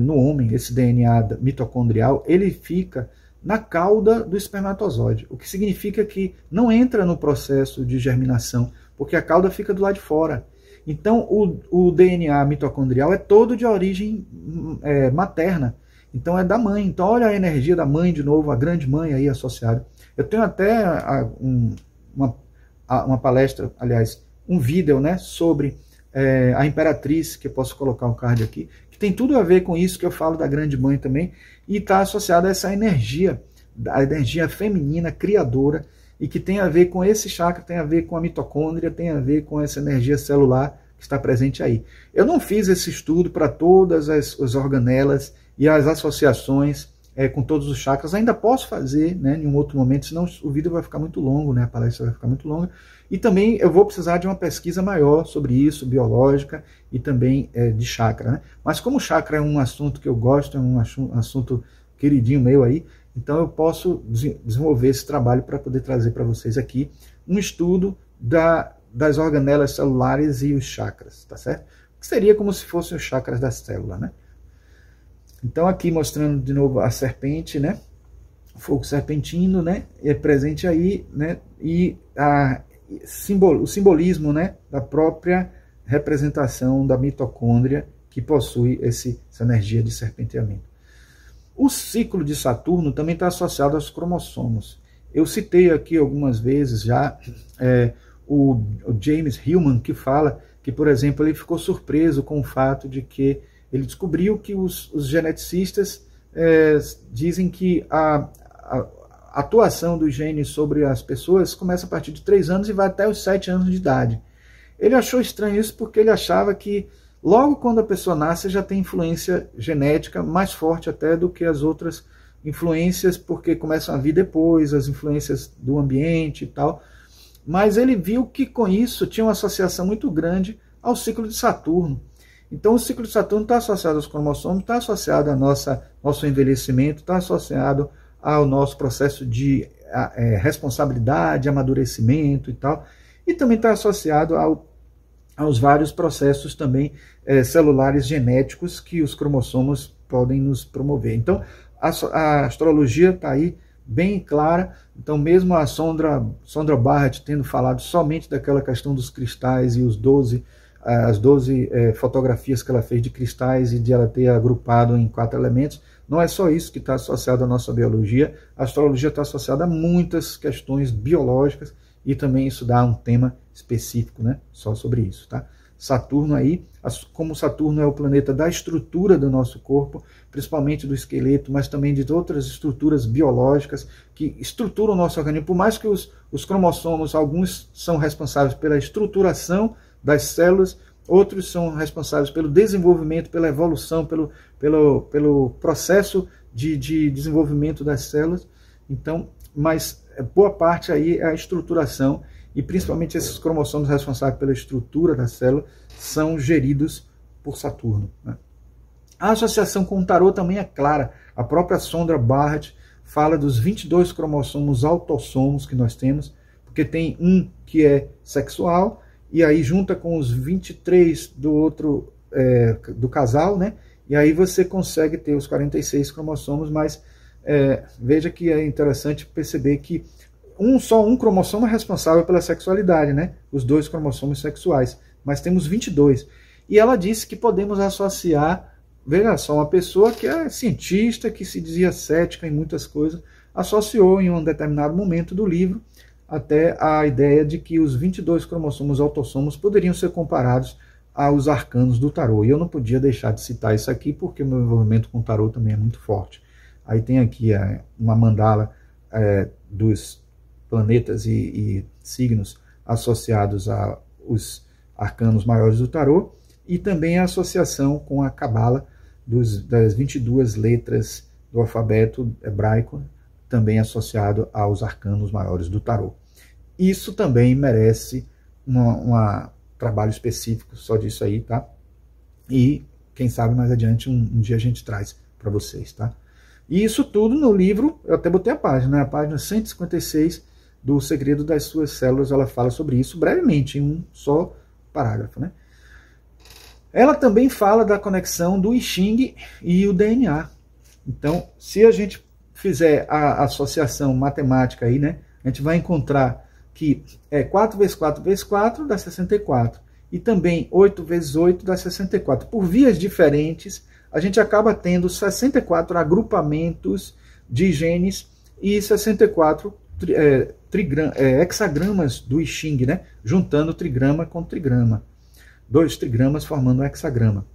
no homem, esse DNA mitocondrial, ele fica na cauda do espermatozoide, o que significa que não entra no processo de germinação, porque a cauda fica do lado de fora. Então, o DNA mitocondrial é todo de origem materna. Então, é da mãe. Então, olha a energia da mãe de novo, a grande mãe aí associada. Eu tenho até uma palestra, aliás, um vídeo, né, sobre a Imperatriz, que eu posso colocar um card aqui, que tem tudo a ver com isso que eu falo da grande mãe também, e está associada a essa energia, a energia feminina, criadora, e que tem a ver com esse chakra, tem a ver com a mitocôndria, tem a ver com essa energia celular que está presente aí. Eu não fiz esse estudo para todas as organelas e as associações com todos os chakras. Ainda posso fazer, né, em um outro momento, senão o vídeo vai ficar muito longo, né, a palestra vai ficar muito longa. E também eu vou precisar de uma pesquisa maior sobre isso, biológica e também de chakra, né? Mas como chakra é um assunto que eu gosto, é um assunto queridinho meu aí, então eu posso desenvolver esse trabalho para poder trazer para vocês aqui um estudo das organelas celulares e os chakras, tá certo? Que seria como se fossem os chakras da célula, né? Então aqui mostrando de novo a serpente, né? O fogo serpentino, né? É presente aí, né? E o simbolismo, né, da própria representação da mitocôndria que possui essa energia de serpenteamento. O ciclo de Saturno também está associado aos cromossomos. Eu citei aqui algumas vezes já o James Hillman, que fala que, por exemplo, ele ficou surpreso com o fato de que ele descobriu que os geneticistas dizem que a atuação dos genes sobre as pessoas começa a partir de 3 anos e vai até os 7 anos de idade. Ele achou estranho isso porque ele achava que logo quando a pessoa nasce já tem influência genética mais forte até do que as outras influências, porque começam a vir depois, as influências do ambiente e tal. Mas ele viu que com isso tinha uma associação muito grande ao ciclo de Saturno. Então o ciclo de Saturno está associado aos cromossomos, está associado ao nosso envelhecimento, está associado ao nosso processo de responsabilidade, amadurecimento e tal, e também está associado aos vários processos também celulares genéticos que os cromossomos podem nos promover. Então, a astrologia está aí bem clara. Então, mesmo a Sondra Barrett tendo falado somente daquela questão dos cristais e as 12 fotografias que ela fez de cristais e de ela ter agrupado em 4 elementos, não é só isso que está associado à nossa biologia. A astrologia está associada a muitas questões biológicas e também isso dá um tema específico, né, só sobre isso, tá? Saturno aí, como Saturno é o planeta da estrutura do nosso corpo, principalmente do esqueleto, mas também de outras estruturas biológicas que estruturam o nosso organismo. Por mais que os cromossomos, alguns são responsáveis pela estruturação das células, outros são responsáveis pelo desenvolvimento, pela evolução, pelo processo de desenvolvimento das células. Então, mas boa parte aí é a estruturação, e principalmente esses cromossomos responsáveis pela estrutura da célula são geridos por Saturno, né? A associação com o tarô também é clara. A própria Sondra Barrett fala dos 22 cromossomos autossomos que nós temos, porque tem um que é sexual, e aí junta com os 23 do outro, do casal, né? E aí você consegue ter os 46 cromossomos, mas veja que é interessante perceber que só um cromossomo é responsável pela sexualidade, né? Os 2 cromossomos sexuais, mas temos 22. E ela disse que podemos associar, veja só, uma pessoa que é cientista, que se dizia cética em muitas coisas, associou em um determinado momento do livro até a ideia de que os 22 cromossomos autossomos poderiam ser comparados aos arcanos do tarô. E eu não podia deixar de citar isso aqui, porque o meu envolvimento com o tarô também é muito forte. Aí tem aqui uma mandala dos planetas e signos associados aos arcanos maiores do tarô, e também a associação com a Cabala das 22 letras do alfabeto hebraico, também associado aos arcanos maiores do tarô. Isso também merece uma trabalho específico só disso aí, tá? E quem sabe mais adiante um dia a gente traz para vocês, tá? E isso tudo no livro, eu até botei a página 156 do Segredo das Suas Células, ela fala sobre isso brevemente, em um só parágrafo, né? Ela também fala da conexão do I Ching e o DNA. Então, se a gente fizer a associação matemática aí, né, a gente vai encontrar que 4 vezes 4 vezes 4 dá 64. E também 8 vezes 8 dá 64. Por vias diferentes, a gente acaba tendo 64 agrupamentos de genes e 64 hexagramas do I Ching, né? Juntando trigrama com trigrama. 2 trigramas formando um hexagrama.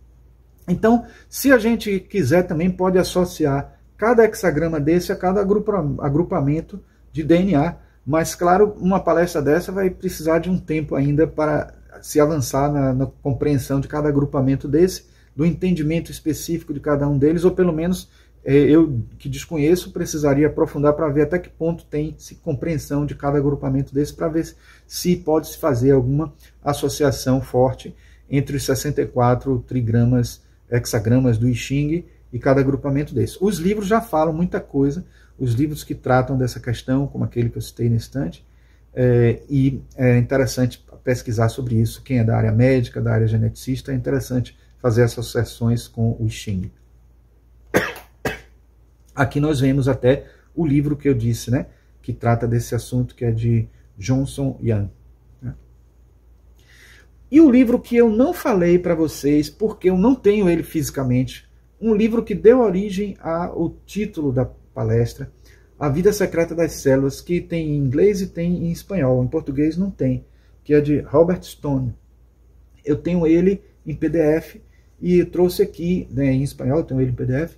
Então, se a gente quiser, também pode associar cada hexagrama desse a cada agrupamento de DNA. Mas, claro, uma palestra dessa vai precisar de um tempo ainda para se avançar na compreensão de cada agrupamento desse, do entendimento específico de cada um deles, ou pelo menos eu que desconheço precisaria aprofundar para ver até que ponto tem-se compreensão de cada agrupamento desse, para ver se pode-se fazer alguma associação forte entre os 64 trigramas, hexagramas do I Ching e cada agrupamento desse. Os livros já falam muita coisa, os livros que tratam dessa questão, como aquele que eu citei na estante, e é interessante pesquisar sobre isso. Quem é da área médica, da área geneticista, é interessante fazer associações com o I Ching. Aqui nós vemos até o livro que eu disse, né, que trata desse assunto, que é de Johnson Young. Né? E o livro que eu não falei para vocês, porque eu não tenho ele fisicamente, um livro que deu origem ao título da palestra, A Vida Secreta das Células, que tem em inglês e tem em espanhol, em português não tem, que é de Robert Stone. Eu tenho ele em PDF e eu trouxe aqui, né, em espanhol, eu tenho ele em PDF,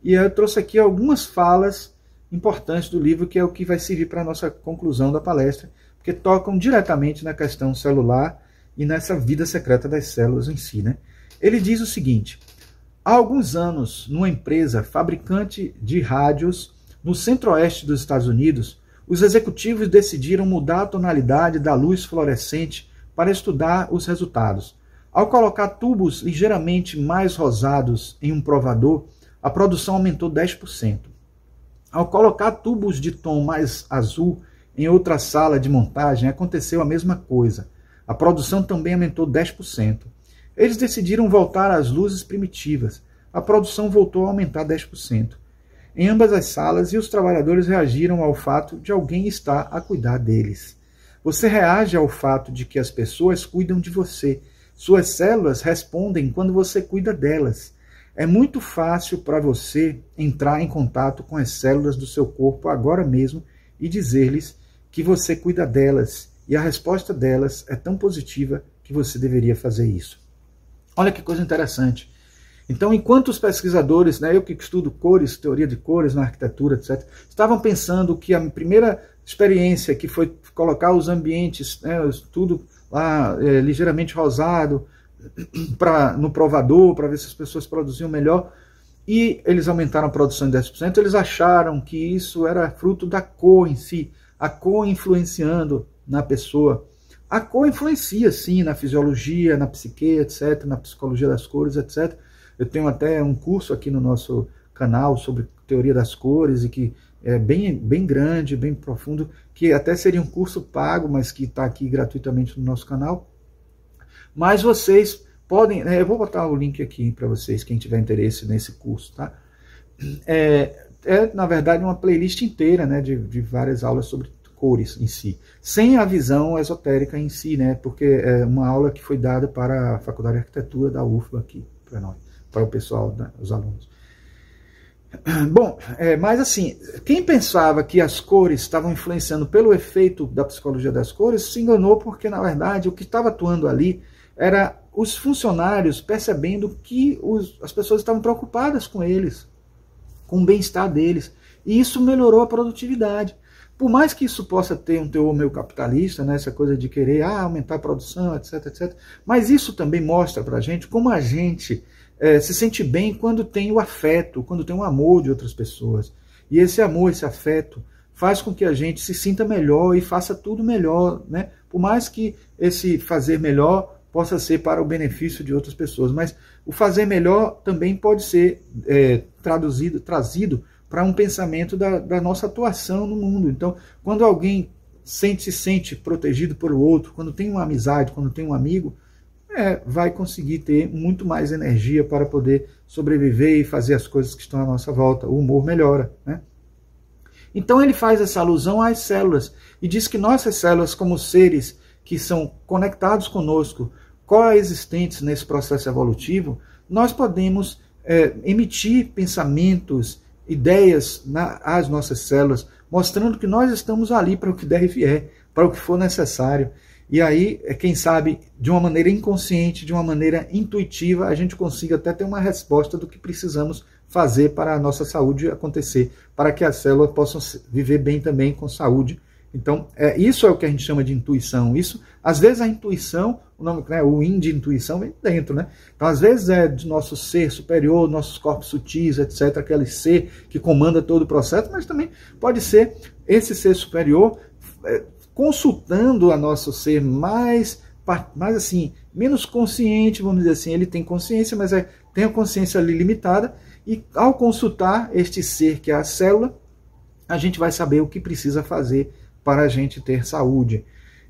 e eu trouxe aqui algumas falas importantes do livro, que é o que vai servir para a nossa conclusão da palestra, porque tocam diretamente na questão celular e nessa vida secreta das células em si. Né? Ele diz o seguinte: há alguns anos, numa empresa fabricante de rádios no centro-oeste dos Estados Unidos, os executivos decidiram mudar a tonalidade da luz fluorescente para estudar os resultados. Ao colocar tubos ligeiramente mais rosados em um provador, a produção aumentou 10%. Ao colocar tubos de tom mais azul em outra sala de montagem, aconteceu a mesma coisa. A produção também aumentou 10%. Eles decidiram voltar às luzes primitivas. A produção voltou a aumentar 10%. Em ambas as salas, e os trabalhadores reagiram ao fato de alguém estar a cuidar deles. Você reage ao fato de que as pessoas cuidam de você. Suas células respondem quando você cuida delas. É muito fácil para você entrar em contato com as células do seu corpo agora mesmo e dizer-lhes que você cuida delas, e a resposta delas é tão positiva que você deveria fazer isso. Olha que coisa interessante. Então, enquanto os pesquisadores, né, eu que estudo cores, teoria de cores na arquitetura, etc., estavam pensando que a primeira experiência, que foi colocar os ambientes, né, tudo lá ligeiramente rosado, no provador, para ver se as pessoas produziam melhor, e eles aumentaram a produção em 10%, eles acharam que isso era fruto da cor em si, a cor influenciando na pessoa. A cor influencia, sim, na fisiologia, na psique, etc., na psicologia das cores, etc. Eu tenho até um curso aqui no nosso canal sobre teoria das cores, e que é bem grande, bem profundo, que até seria um curso pago, mas que está aqui gratuitamente no nosso canal. Mas vocês podem, eu vou botar o link aqui para vocês, quem tiver interesse nesse curso, tá? Na verdade, uma playlist inteira, né, de várias aulas sobre cores em si, sem a visão esotérica em si, né, porque é uma aula que foi dada para a Faculdade de Arquitetura da UFBA aqui, para nós, para o pessoal, né, os alunos. Bom, mas assim, quem pensava que as cores estavam influenciando pelo efeito da psicologia das cores, se enganou, porque na verdade o que estava atuando ali era os funcionários percebendo que as pessoas estavam preocupadas com eles, com o bem-estar deles, e isso melhorou a produtividade. Por mais que isso possa ter um teor meio capitalista, né, essa coisa de querer aumentar a produção, etc, etc, mas isso também mostra para a gente como a gente se sente bem quando tem o afeto, quando tem o amor de outras pessoas. E esse amor, esse afeto, faz com que a gente se sinta melhor e faça tudo melhor, né? Por mais que esse fazer melhor possa ser para o benefício de outras pessoas. Mas o fazer melhor também pode ser trazido para um pensamento da nossa atuação no mundo. Então, quando alguém se sente protegido pelo outro, quando tem uma amizade, quando tem um amigo, vai conseguir ter muito mais energia para poder sobreviver e fazer as coisas que estão à nossa volta. O humor melhora, né? Então ele faz essa alusão às células e diz que nossas células, como seres que são conectados conosco, coexistentes nesse processo evolutivo, nós podemos emitir pensamentos, ideias às nossas células, mostrando que nós estamos ali para o que der e vier, para o que for necessário. E aí, quem sabe, de uma maneira inconsciente, de uma maneira intuitiva, a gente consiga até ter uma resposta do que precisamos fazer para a nossa saúde acontecer, para que as células possam viver bem também com saúde. Então, isso é o que a gente chama de intuição. Isso, às vezes a intuição, o yin de intuição vem dentro, né? Então, às vezes é do nosso ser superior, nossos corpos sutis, etc., aquele ser que comanda todo o processo, mas também pode ser esse ser superior consultando a nosso ser mais assim, menos consciente, vamos dizer assim. Ele tem consciência, mas tem a consciência ali limitada, e ao consultar este ser que é a célula, a gente vai saber o que precisa fazer para a gente ter saúde.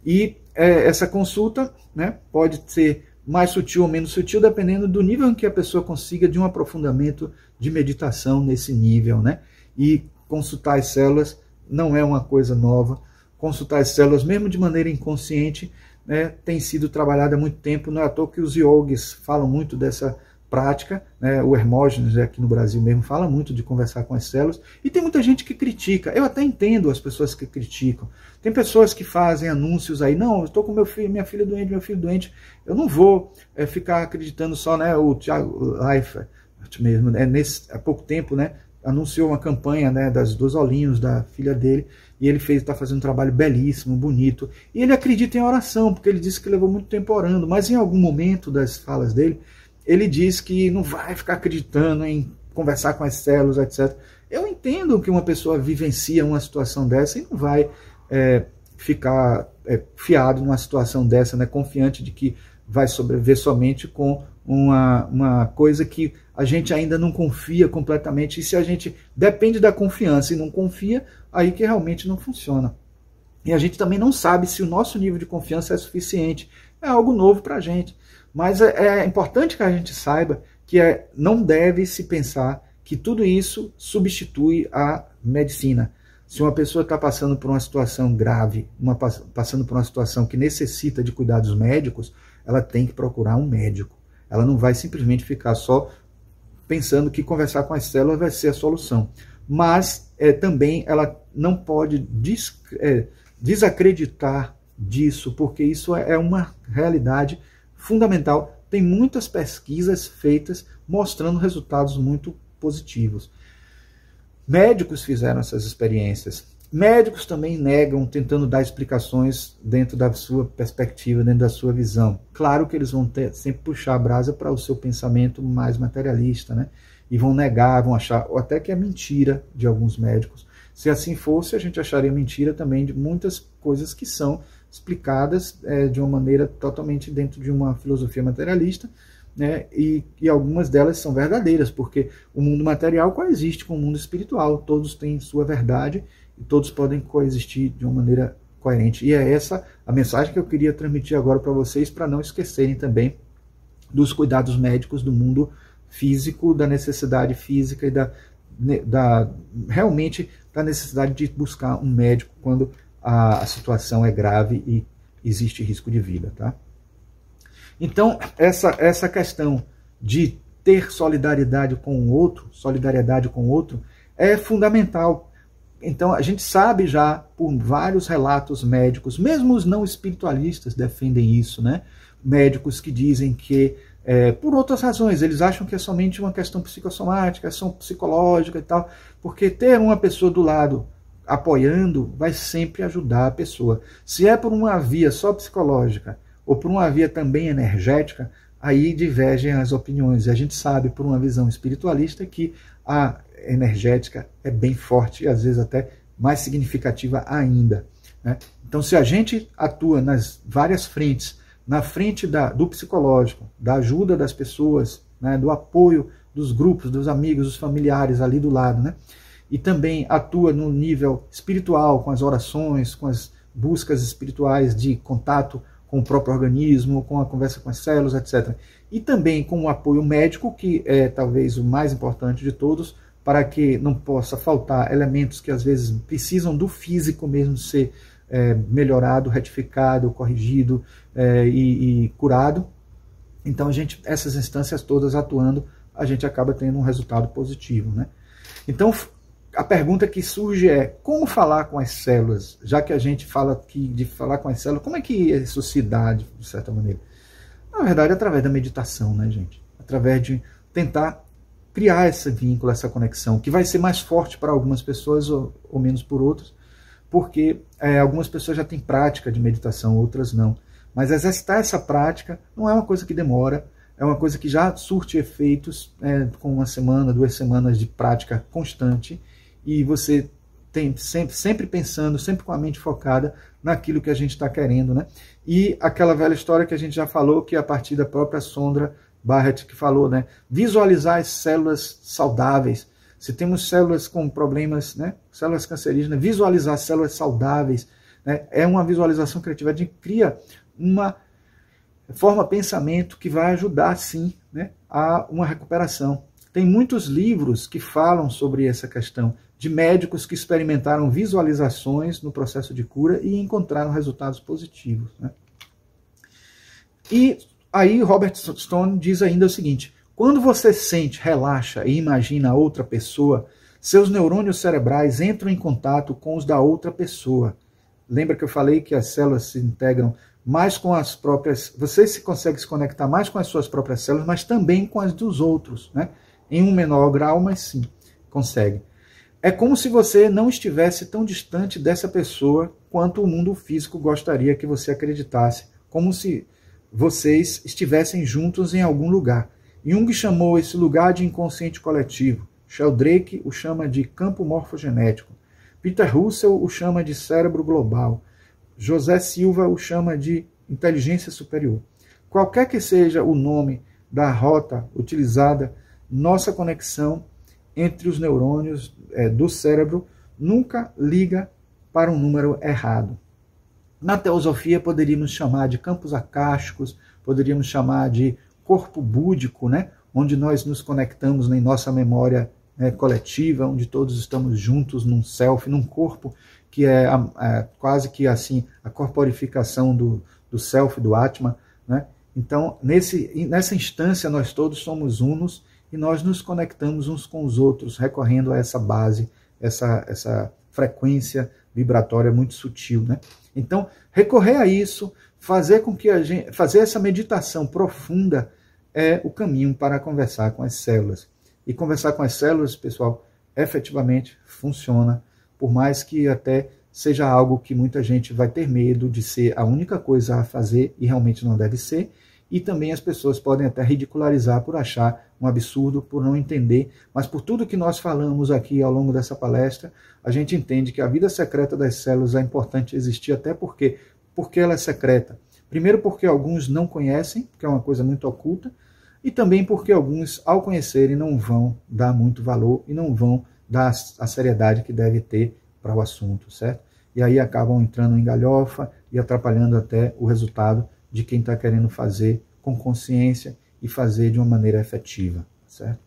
E essa consulta, né, pode ser mais sutil ou menos sutil, dependendo do nível em que a pessoa consiga de um aprofundamento de meditação nesse nível, né? E consultar as células não é uma coisa nova. Consultar as células, mesmo de maneira inconsciente, né, tem sido trabalhada há muito tempo. Não é à toa que os yogis falam muito dessa prática, né? O Hermógenes, aqui no Brasil mesmo, fala muito de conversar com as células. E tem muita gente que critica. Eu até entendo as pessoas que criticam. Tem pessoas que fazem anúncios aí, não, eu estou com minha filha doente, meu filho doente. Eu não vou ficar acreditando só, né? O Thiago Leifert mesmo, há pouco tempo, né, anunciou uma campanha, né, dos 2 olhinhos da filha dele, e ele está fazendo um trabalho belíssimo, bonito, e ele acredita em oração, porque ele disse que levou muito tempo orando, mas em algum momento das falas dele, ele diz que não vai ficar acreditando em conversar com as células, etc. Eu entendo que uma pessoa vivencia uma situação dessa e não vai ficar fiado numa situação dessa, né, confiante de que vai sobreviver somente com uma coisa que a gente ainda não confia completamente. E se a gente depende da confiança e não confia, aí que realmente não funciona. E a gente também não sabe se o nosso nível de confiança é suficiente. É algo novo para a gente. Mas é importante que a gente saiba que não deve se pensar que tudo isso substitui a medicina. Se uma pessoa está passando por uma situação grave, passando por uma situação que necessita de cuidados médicos, ela tem que procurar um médico. Ela não vai simplesmente ficar só pensando que conversar com as células vai ser a solução. Mas também ela não pode desacreditar disso, porque isso é uma realidade fundamental. Tem muitas pesquisas feitas mostrando resultados muito positivos. Médicos fizeram essas experiências. Médicos também negam, tentando dar explicações dentro da sua perspectiva, dentro da sua visão. Claro que eles vão sempre puxar a brasa para o seu pensamento mais materialista, né? E vão negar, vão achar até que é mentira de alguns médicos. Se assim fosse, a gente acharia mentira também de muitas coisas que são explicadas de uma maneira totalmente dentro de uma filosofia materialista, né? E algumas delas são verdadeiras, porque o mundo material coexiste com o mundo espiritual. Todos têm sua verdade e todos podem coexistir de uma maneira coerente. E é essa a mensagem que eu queria transmitir agora para vocês, para não esquecerem também dos cuidados médicos do mundo físico, da necessidade física e realmente da necessidade de buscar um médico quando a situação é grave e existe risco de vida, tá? Então, essa questão de ter solidariedade com o outro é fundamental. Então, a gente sabe já por vários relatos médicos, mesmo os não espiritualistas defendem isso, né? Médicos que dizem que, por outras razões, eles acham que é somente uma questão psicossomática, ação psicológica e tal, porque ter uma pessoa do lado apoiando vai sempre ajudar a pessoa. Se é por uma via só psicológica ou por uma via também energética, aí divergem as opiniões. E a gente sabe, por uma visão espiritualista, que a energética é bem forte e às vezes até mais significativa ainda, né? Então, se a gente atua nas várias frentes na frente do psicológico, da ajuda das pessoas, né, do apoio dos grupos, dos amigos, dos familiares ali do lado, né? E também atua no nível espiritual, com as orações, com as buscas espirituais de contato com o próprio organismo, com a conversa com as células, etc. E também com o apoio médico, que é talvez o mais importante de todos, para que não possa faltar elementos que às vezes precisam do físico mesmo ser melhorado, retificado, corrigido e curado. Então, essas instâncias todas atuando, a gente acaba tendo um resultado positivo, né? Então, a pergunta que surge é, como falar com as células? Já que a gente fala aqui de falar com as células, como é que isso se dá, de certa maneira? Na verdade, através da meditação, né, gente? Através de tentar criar esse vínculo, essa conexão, que vai ser mais forte para algumas pessoas ou menos por outras, porque algumas pessoas já têm prática de meditação, outras não. Mas exercitar essa prática não é uma coisa que demora, é uma coisa que já surte efeitos com 1 semana, 2 semanas de prática constante, e você tem sempre pensando, sempre com a mente focada naquilo que a gente está querendo, né? E aquela velha história que a gente já falou, que é a partir da própria Sondra Barrett que falou, né? Visualizar as células saudáveis. Se temos células com problemas, né? Células cancerígenas, visualizar células saudáveis, né? É uma visualização criativa, a gente cria uma forma pensamento que vai ajudar, sim, né, a uma recuperação. Tem muitos livros que falam sobre essa questão, de médicos que experimentaram visualizações no processo de cura e encontraram resultados positivos, né? E aí Robert Stone diz ainda o seguinte: quando você sente, relaxa e imagina a outra pessoa, seus neurônios cerebrais entram em contato com os da outra pessoa. Lembra que eu falei que as células se integram mais com as próprias... Você consegue se conectar mais com as suas próprias células, mas também com as dos outros, né? Em um menor grau, mas sim, consegue. É como se você não estivesse tão distante dessa pessoa quanto o mundo físico gostaria que você acreditasse. Como se vocês estivessem juntos em algum lugar. Jung chamou esse lugar de inconsciente coletivo. Sheldrake o chama de campo morfogenético. Peter Russell o chama de cérebro global. José Silva o chama de inteligência superior. Qualquer que seja o nome da rota utilizada, nossa conexão entre os neurônios do cérebro nunca liga para um número errado. Na teosofia poderíamos chamar de campos acásticos, poderíamos chamar de corpo búdico, né? Onde nós nos conectamos em nossa memória coletiva, onde todos estamos juntos num self, num corpo que é quase que assim a corporificação do self, do Atma, né? Então, nessa instância, nós todos somos unos e nós nos conectamos uns com os outros, recorrendo a essa base, essa frequência vibratória muito sutil, né? Então, recorrer a isso, fazer essa meditação profunda é o caminho para conversar com as células. E conversar com as células, pessoal, efetivamente funciona, por mais que até seja algo que muita gente vai ter medo de ser a única coisa a fazer e realmente não deve ser. E também as pessoas podem até ridicularizar por achar um absurdo, por não entender. Mas por tudo que nós falamos aqui ao longo dessa palestra, a gente entende que a vida secreta das células é importante existir, até porque ela é secreta. Primeiro porque alguns não conhecem, que é uma coisa muito oculta, e também porque alguns, ao conhecerem, não vão dar muito valor e não vão dar a seriedade que deve ter para o assunto, certo? E aí acabam entrando em galhofa e atrapalhando até o resultado de quem está querendo fazer com consciência e fazer de uma maneira efetiva, certo?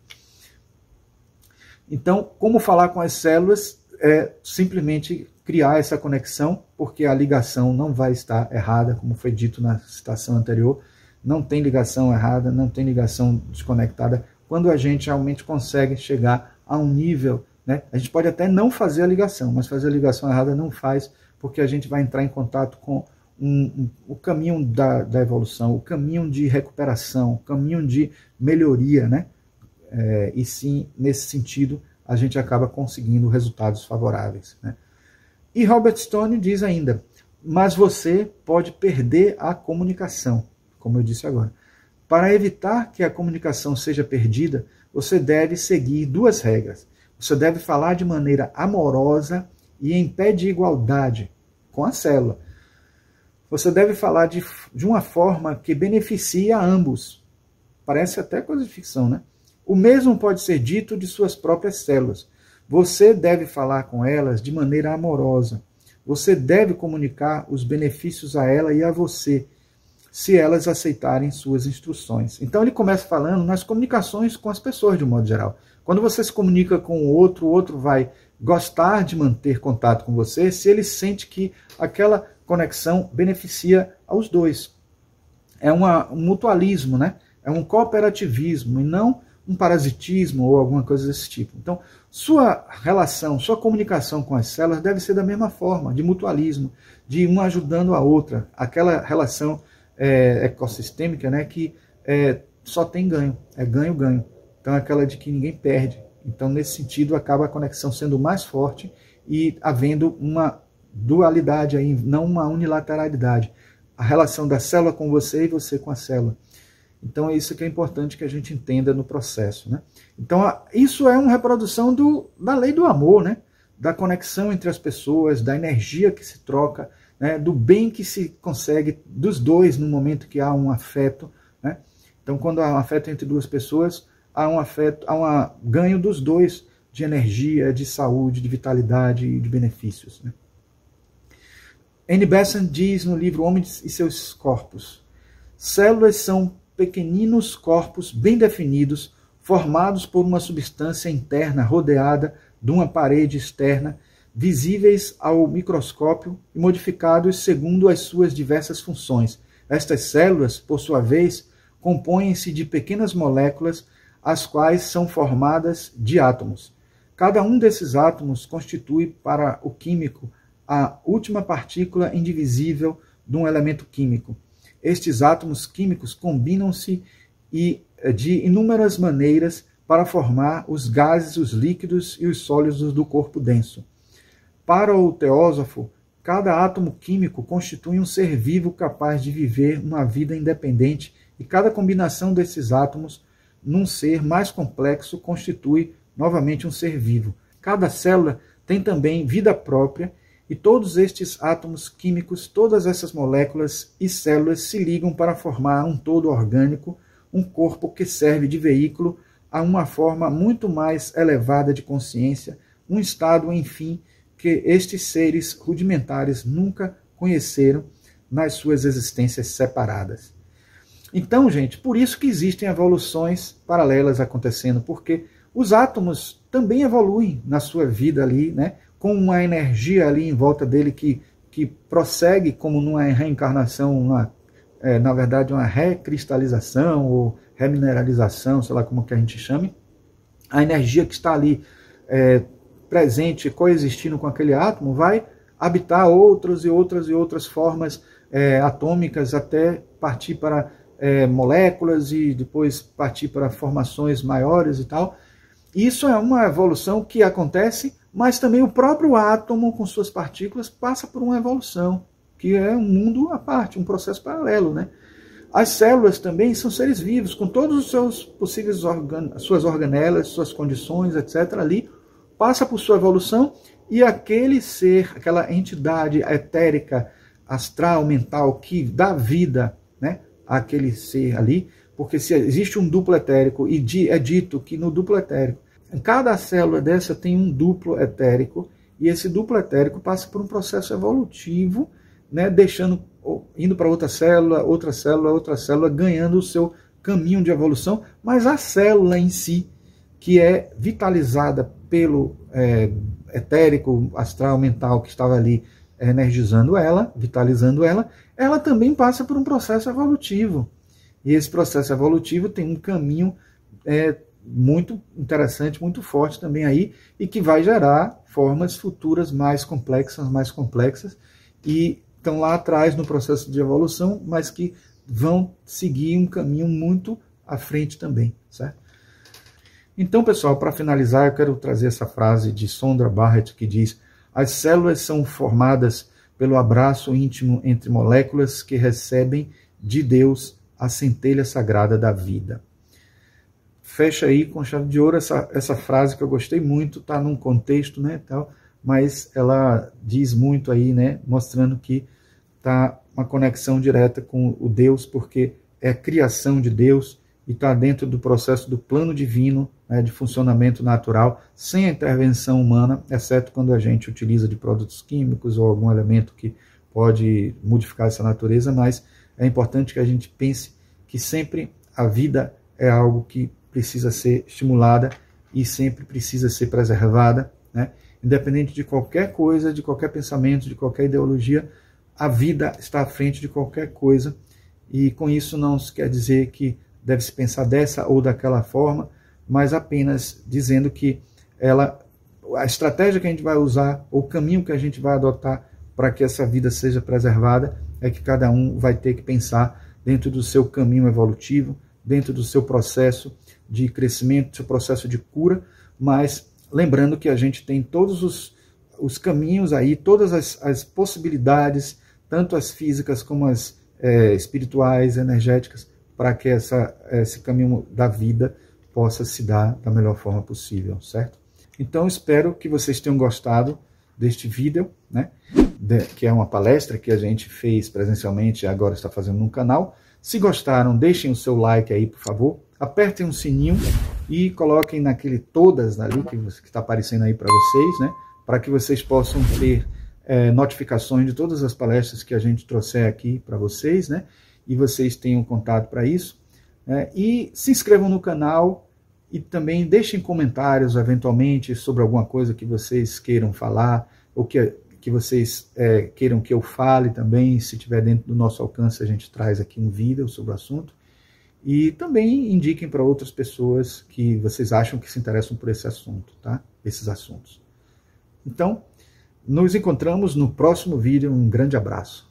Então, como falar com as células é simplesmente criar essa conexão, porque a ligação não vai estar errada, como foi dito na citação anterior, não tem ligação errada, não tem ligação desconectada, quando a gente realmente consegue chegar a um nível, né? A gente pode até não fazer a ligação, mas fazer a ligação errada não faz, porque a gente vai entrar em contato com o caminho da evolução, o caminho de recuperação, o caminho de melhoria, né? E sim, nesse sentido, a gente acaba conseguindo resultados favoráveis, né? E Robert Stone diz ainda, mas você pode perder a comunicação, como eu disse agora. Para evitar que a comunicação seja perdida, você deve seguir 2 regras. Você deve falar de maneira amorosa e em pé de igualdade com a célula. Você deve falar de uma forma que beneficie a ambos. Parece até coisa de ficção, né? O mesmo pode ser dito de suas próprias células. Você deve falar com elas de maneira amorosa. Você deve comunicar os benefícios a ela e a você, se elas aceitarem suas instruções. Então ele começa falando nas comunicações com as pessoas de um modo geral. Quando você se comunica com o outro vai gostar de manter contato com você se ele sente que aquela conexão beneficia aos dois. É um mutualismo, né? É um cooperativismo e não um parasitismo ou alguma coisa desse tipo. Então, sua relação, sua comunicação com as células deve ser da mesma forma, de mutualismo, de uma ajudando a outra. Aquela relação ecossistêmica, né, que só tem ganho, é ganho-ganho. Então, é aquela de que ninguém perde. Então, nesse sentido, acaba a conexão sendo mais forte e havendo uma dualidade aí, não uma unilateralidade. A relação da célula com você e você com a célula. Então é isso que é importante que a gente entenda no processo, né? Então isso é uma reprodução da lei do amor, né? Da conexão entre as pessoas, da energia que se troca, né? Do bem que se consegue dos dois no momento que há um afeto, né? Então quando há um afeto entre duas pessoas, há um ganho dos dois de energia, de saúde, de vitalidade e de benefícios, né? Annie Besant diz no livro Homens e seus Corpos: células são pequeninos corpos bem definidos, formados por uma substância interna rodeada de uma parede externa, visíveis ao microscópio e modificados segundo as suas diversas funções. Estas células, por sua vez, compõem-se de pequenas moléculas, as quais são formadas de átomos. Cada um desses átomos constitui para o químico a última partícula indivisível de um elemento químico. Estes átomos químicos combinam-se de inúmeras maneiras para formar os gases, os líquidos e os sólidos do corpo denso. Para o teósofo, cada átomo químico constitui um ser vivo capaz de viver uma vida independente e cada combinação desses átomos num ser mais complexo constitui novamente um ser vivo. Cada célula tem também vida própria e todos estes átomos químicos, todas essas moléculas e células se ligam para formar um todo orgânico, um corpo que serve de veículo a uma forma muito mais elevada de consciência, um estado, enfim, que estes seres rudimentares nunca conheceram nas suas existências separadas. Então, gente, por isso que existem evoluções paralelas acontecendo, porque os átomos também evoluem na sua vida ali, né? Com uma energia ali em volta dele que prossegue como numa reencarnação, na verdade uma recristalização ou remineralização, sei lá como que a gente chame. A energia que está ali presente, coexistindo com aquele átomo, vai habitar outras formas atômicas até partir para moléculas e depois partir para formações maiores e tal. Isso é uma evolução que acontece, mas também o próprio átomo com suas partículas passa por uma evolução, que é um mundo à parte, um processo paralelo, né? As células também são seres vivos, com todos os seus possíveis suas organelas, suas condições, etc. ali, passa por sua evolução e aquele ser, aquela entidade etérica, astral, mental, que dá vida, né, àquele ser ali, porque se existe um duplo etérico, e é dito que no duplo etérico, em cada célula dessa tem um duplo etérico, e esse duplo etérico passa por um processo evolutivo, né, indo para outra célula, ganhando o seu caminho de evolução, mas a célula em si, que é vitalizada pelo etérico, astral, mental, que estava ali energizando ela, vitalizando ela, ela também passa por um processo evolutivo. E esse processo evolutivo tem um caminho muito interessante, muito forte também aí, e que vai gerar formas futuras mais complexas, e estão lá atrás no processo de evolução, mas que vão seguir um caminho muito à frente também, certo? Então, pessoal, para finalizar, eu quero trazer essa frase de Sondra Barrett, que diz: as células são formadas pelo abraço íntimo entre moléculas que recebem de Deus a centelha sagrada da vida. Fecha aí com chave de ouro essa frase que eu gostei muito, está num contexto, né, tal, mas ela diz muito aí, né, mostrando que está uma conexão direta com o Deus, porque é a criação de Deus e está dentro do processo do plano divino, né, de funcionamento natural, sem a intervenção humana, exceto quando a gente utiliza de produtos químicos ou algum elemento que pode modificar essa natureza, mas é importante que a gente pense que sempre a vida é algo que precisa ser estimulada e sempre precisa ser preservada, né? Independente de qualquer coisa, de qualquer pensamento, de qualquer ideologia, a vida está à frente de qualquer coisa, e com isso não se quer dizer que deve se pensar dessa ou daquela forma, mas apenas dizendo que a estratégia que a gente vai usar, o caminho que a gente vai adotar para que essa vida seja preservada, é que cada um vai ter que pensar dentro do seu caminho evolutivo, dentro do seu processo de crescimento, seu processo de cura, mas lembrando que a gente tem todos os caminhos aí, todas as possibilidades, tanto as físicas como as espirituais, energéticas, para que esse caminho da vida possa se dar da melhor forma possível, certo? Então, espero que vocês tenham gostado deste vídeo, né? Que é uma palestra que a gente fez presencialmente e agora está fazendo no canal. Se gostaram, deixem o seu like aí, por favor. Apertem o sininho e coloquem naquele todas ali que está aparecendo aí para vocês, né? Para que vocês possam ter notificações de todas as palestras que a gente trouxer aqui para vocês, né? E vocês tenham contato para isso. E se inscrevam no canal e também deixem comentários, eventualmente, sobre alguma coisa que vocês queiram falar, ou que vocês queiram que eu fale também. Se tiver dentro do nosso alcance, a gente traz aqui um vídeo sobre o assunto. E também indiquem para outras pessoas que vocês acham que se interessam por esse assunto, tá? Esses assuntos. Então, nos encontramos no próximo vídeo. Um grande abraço.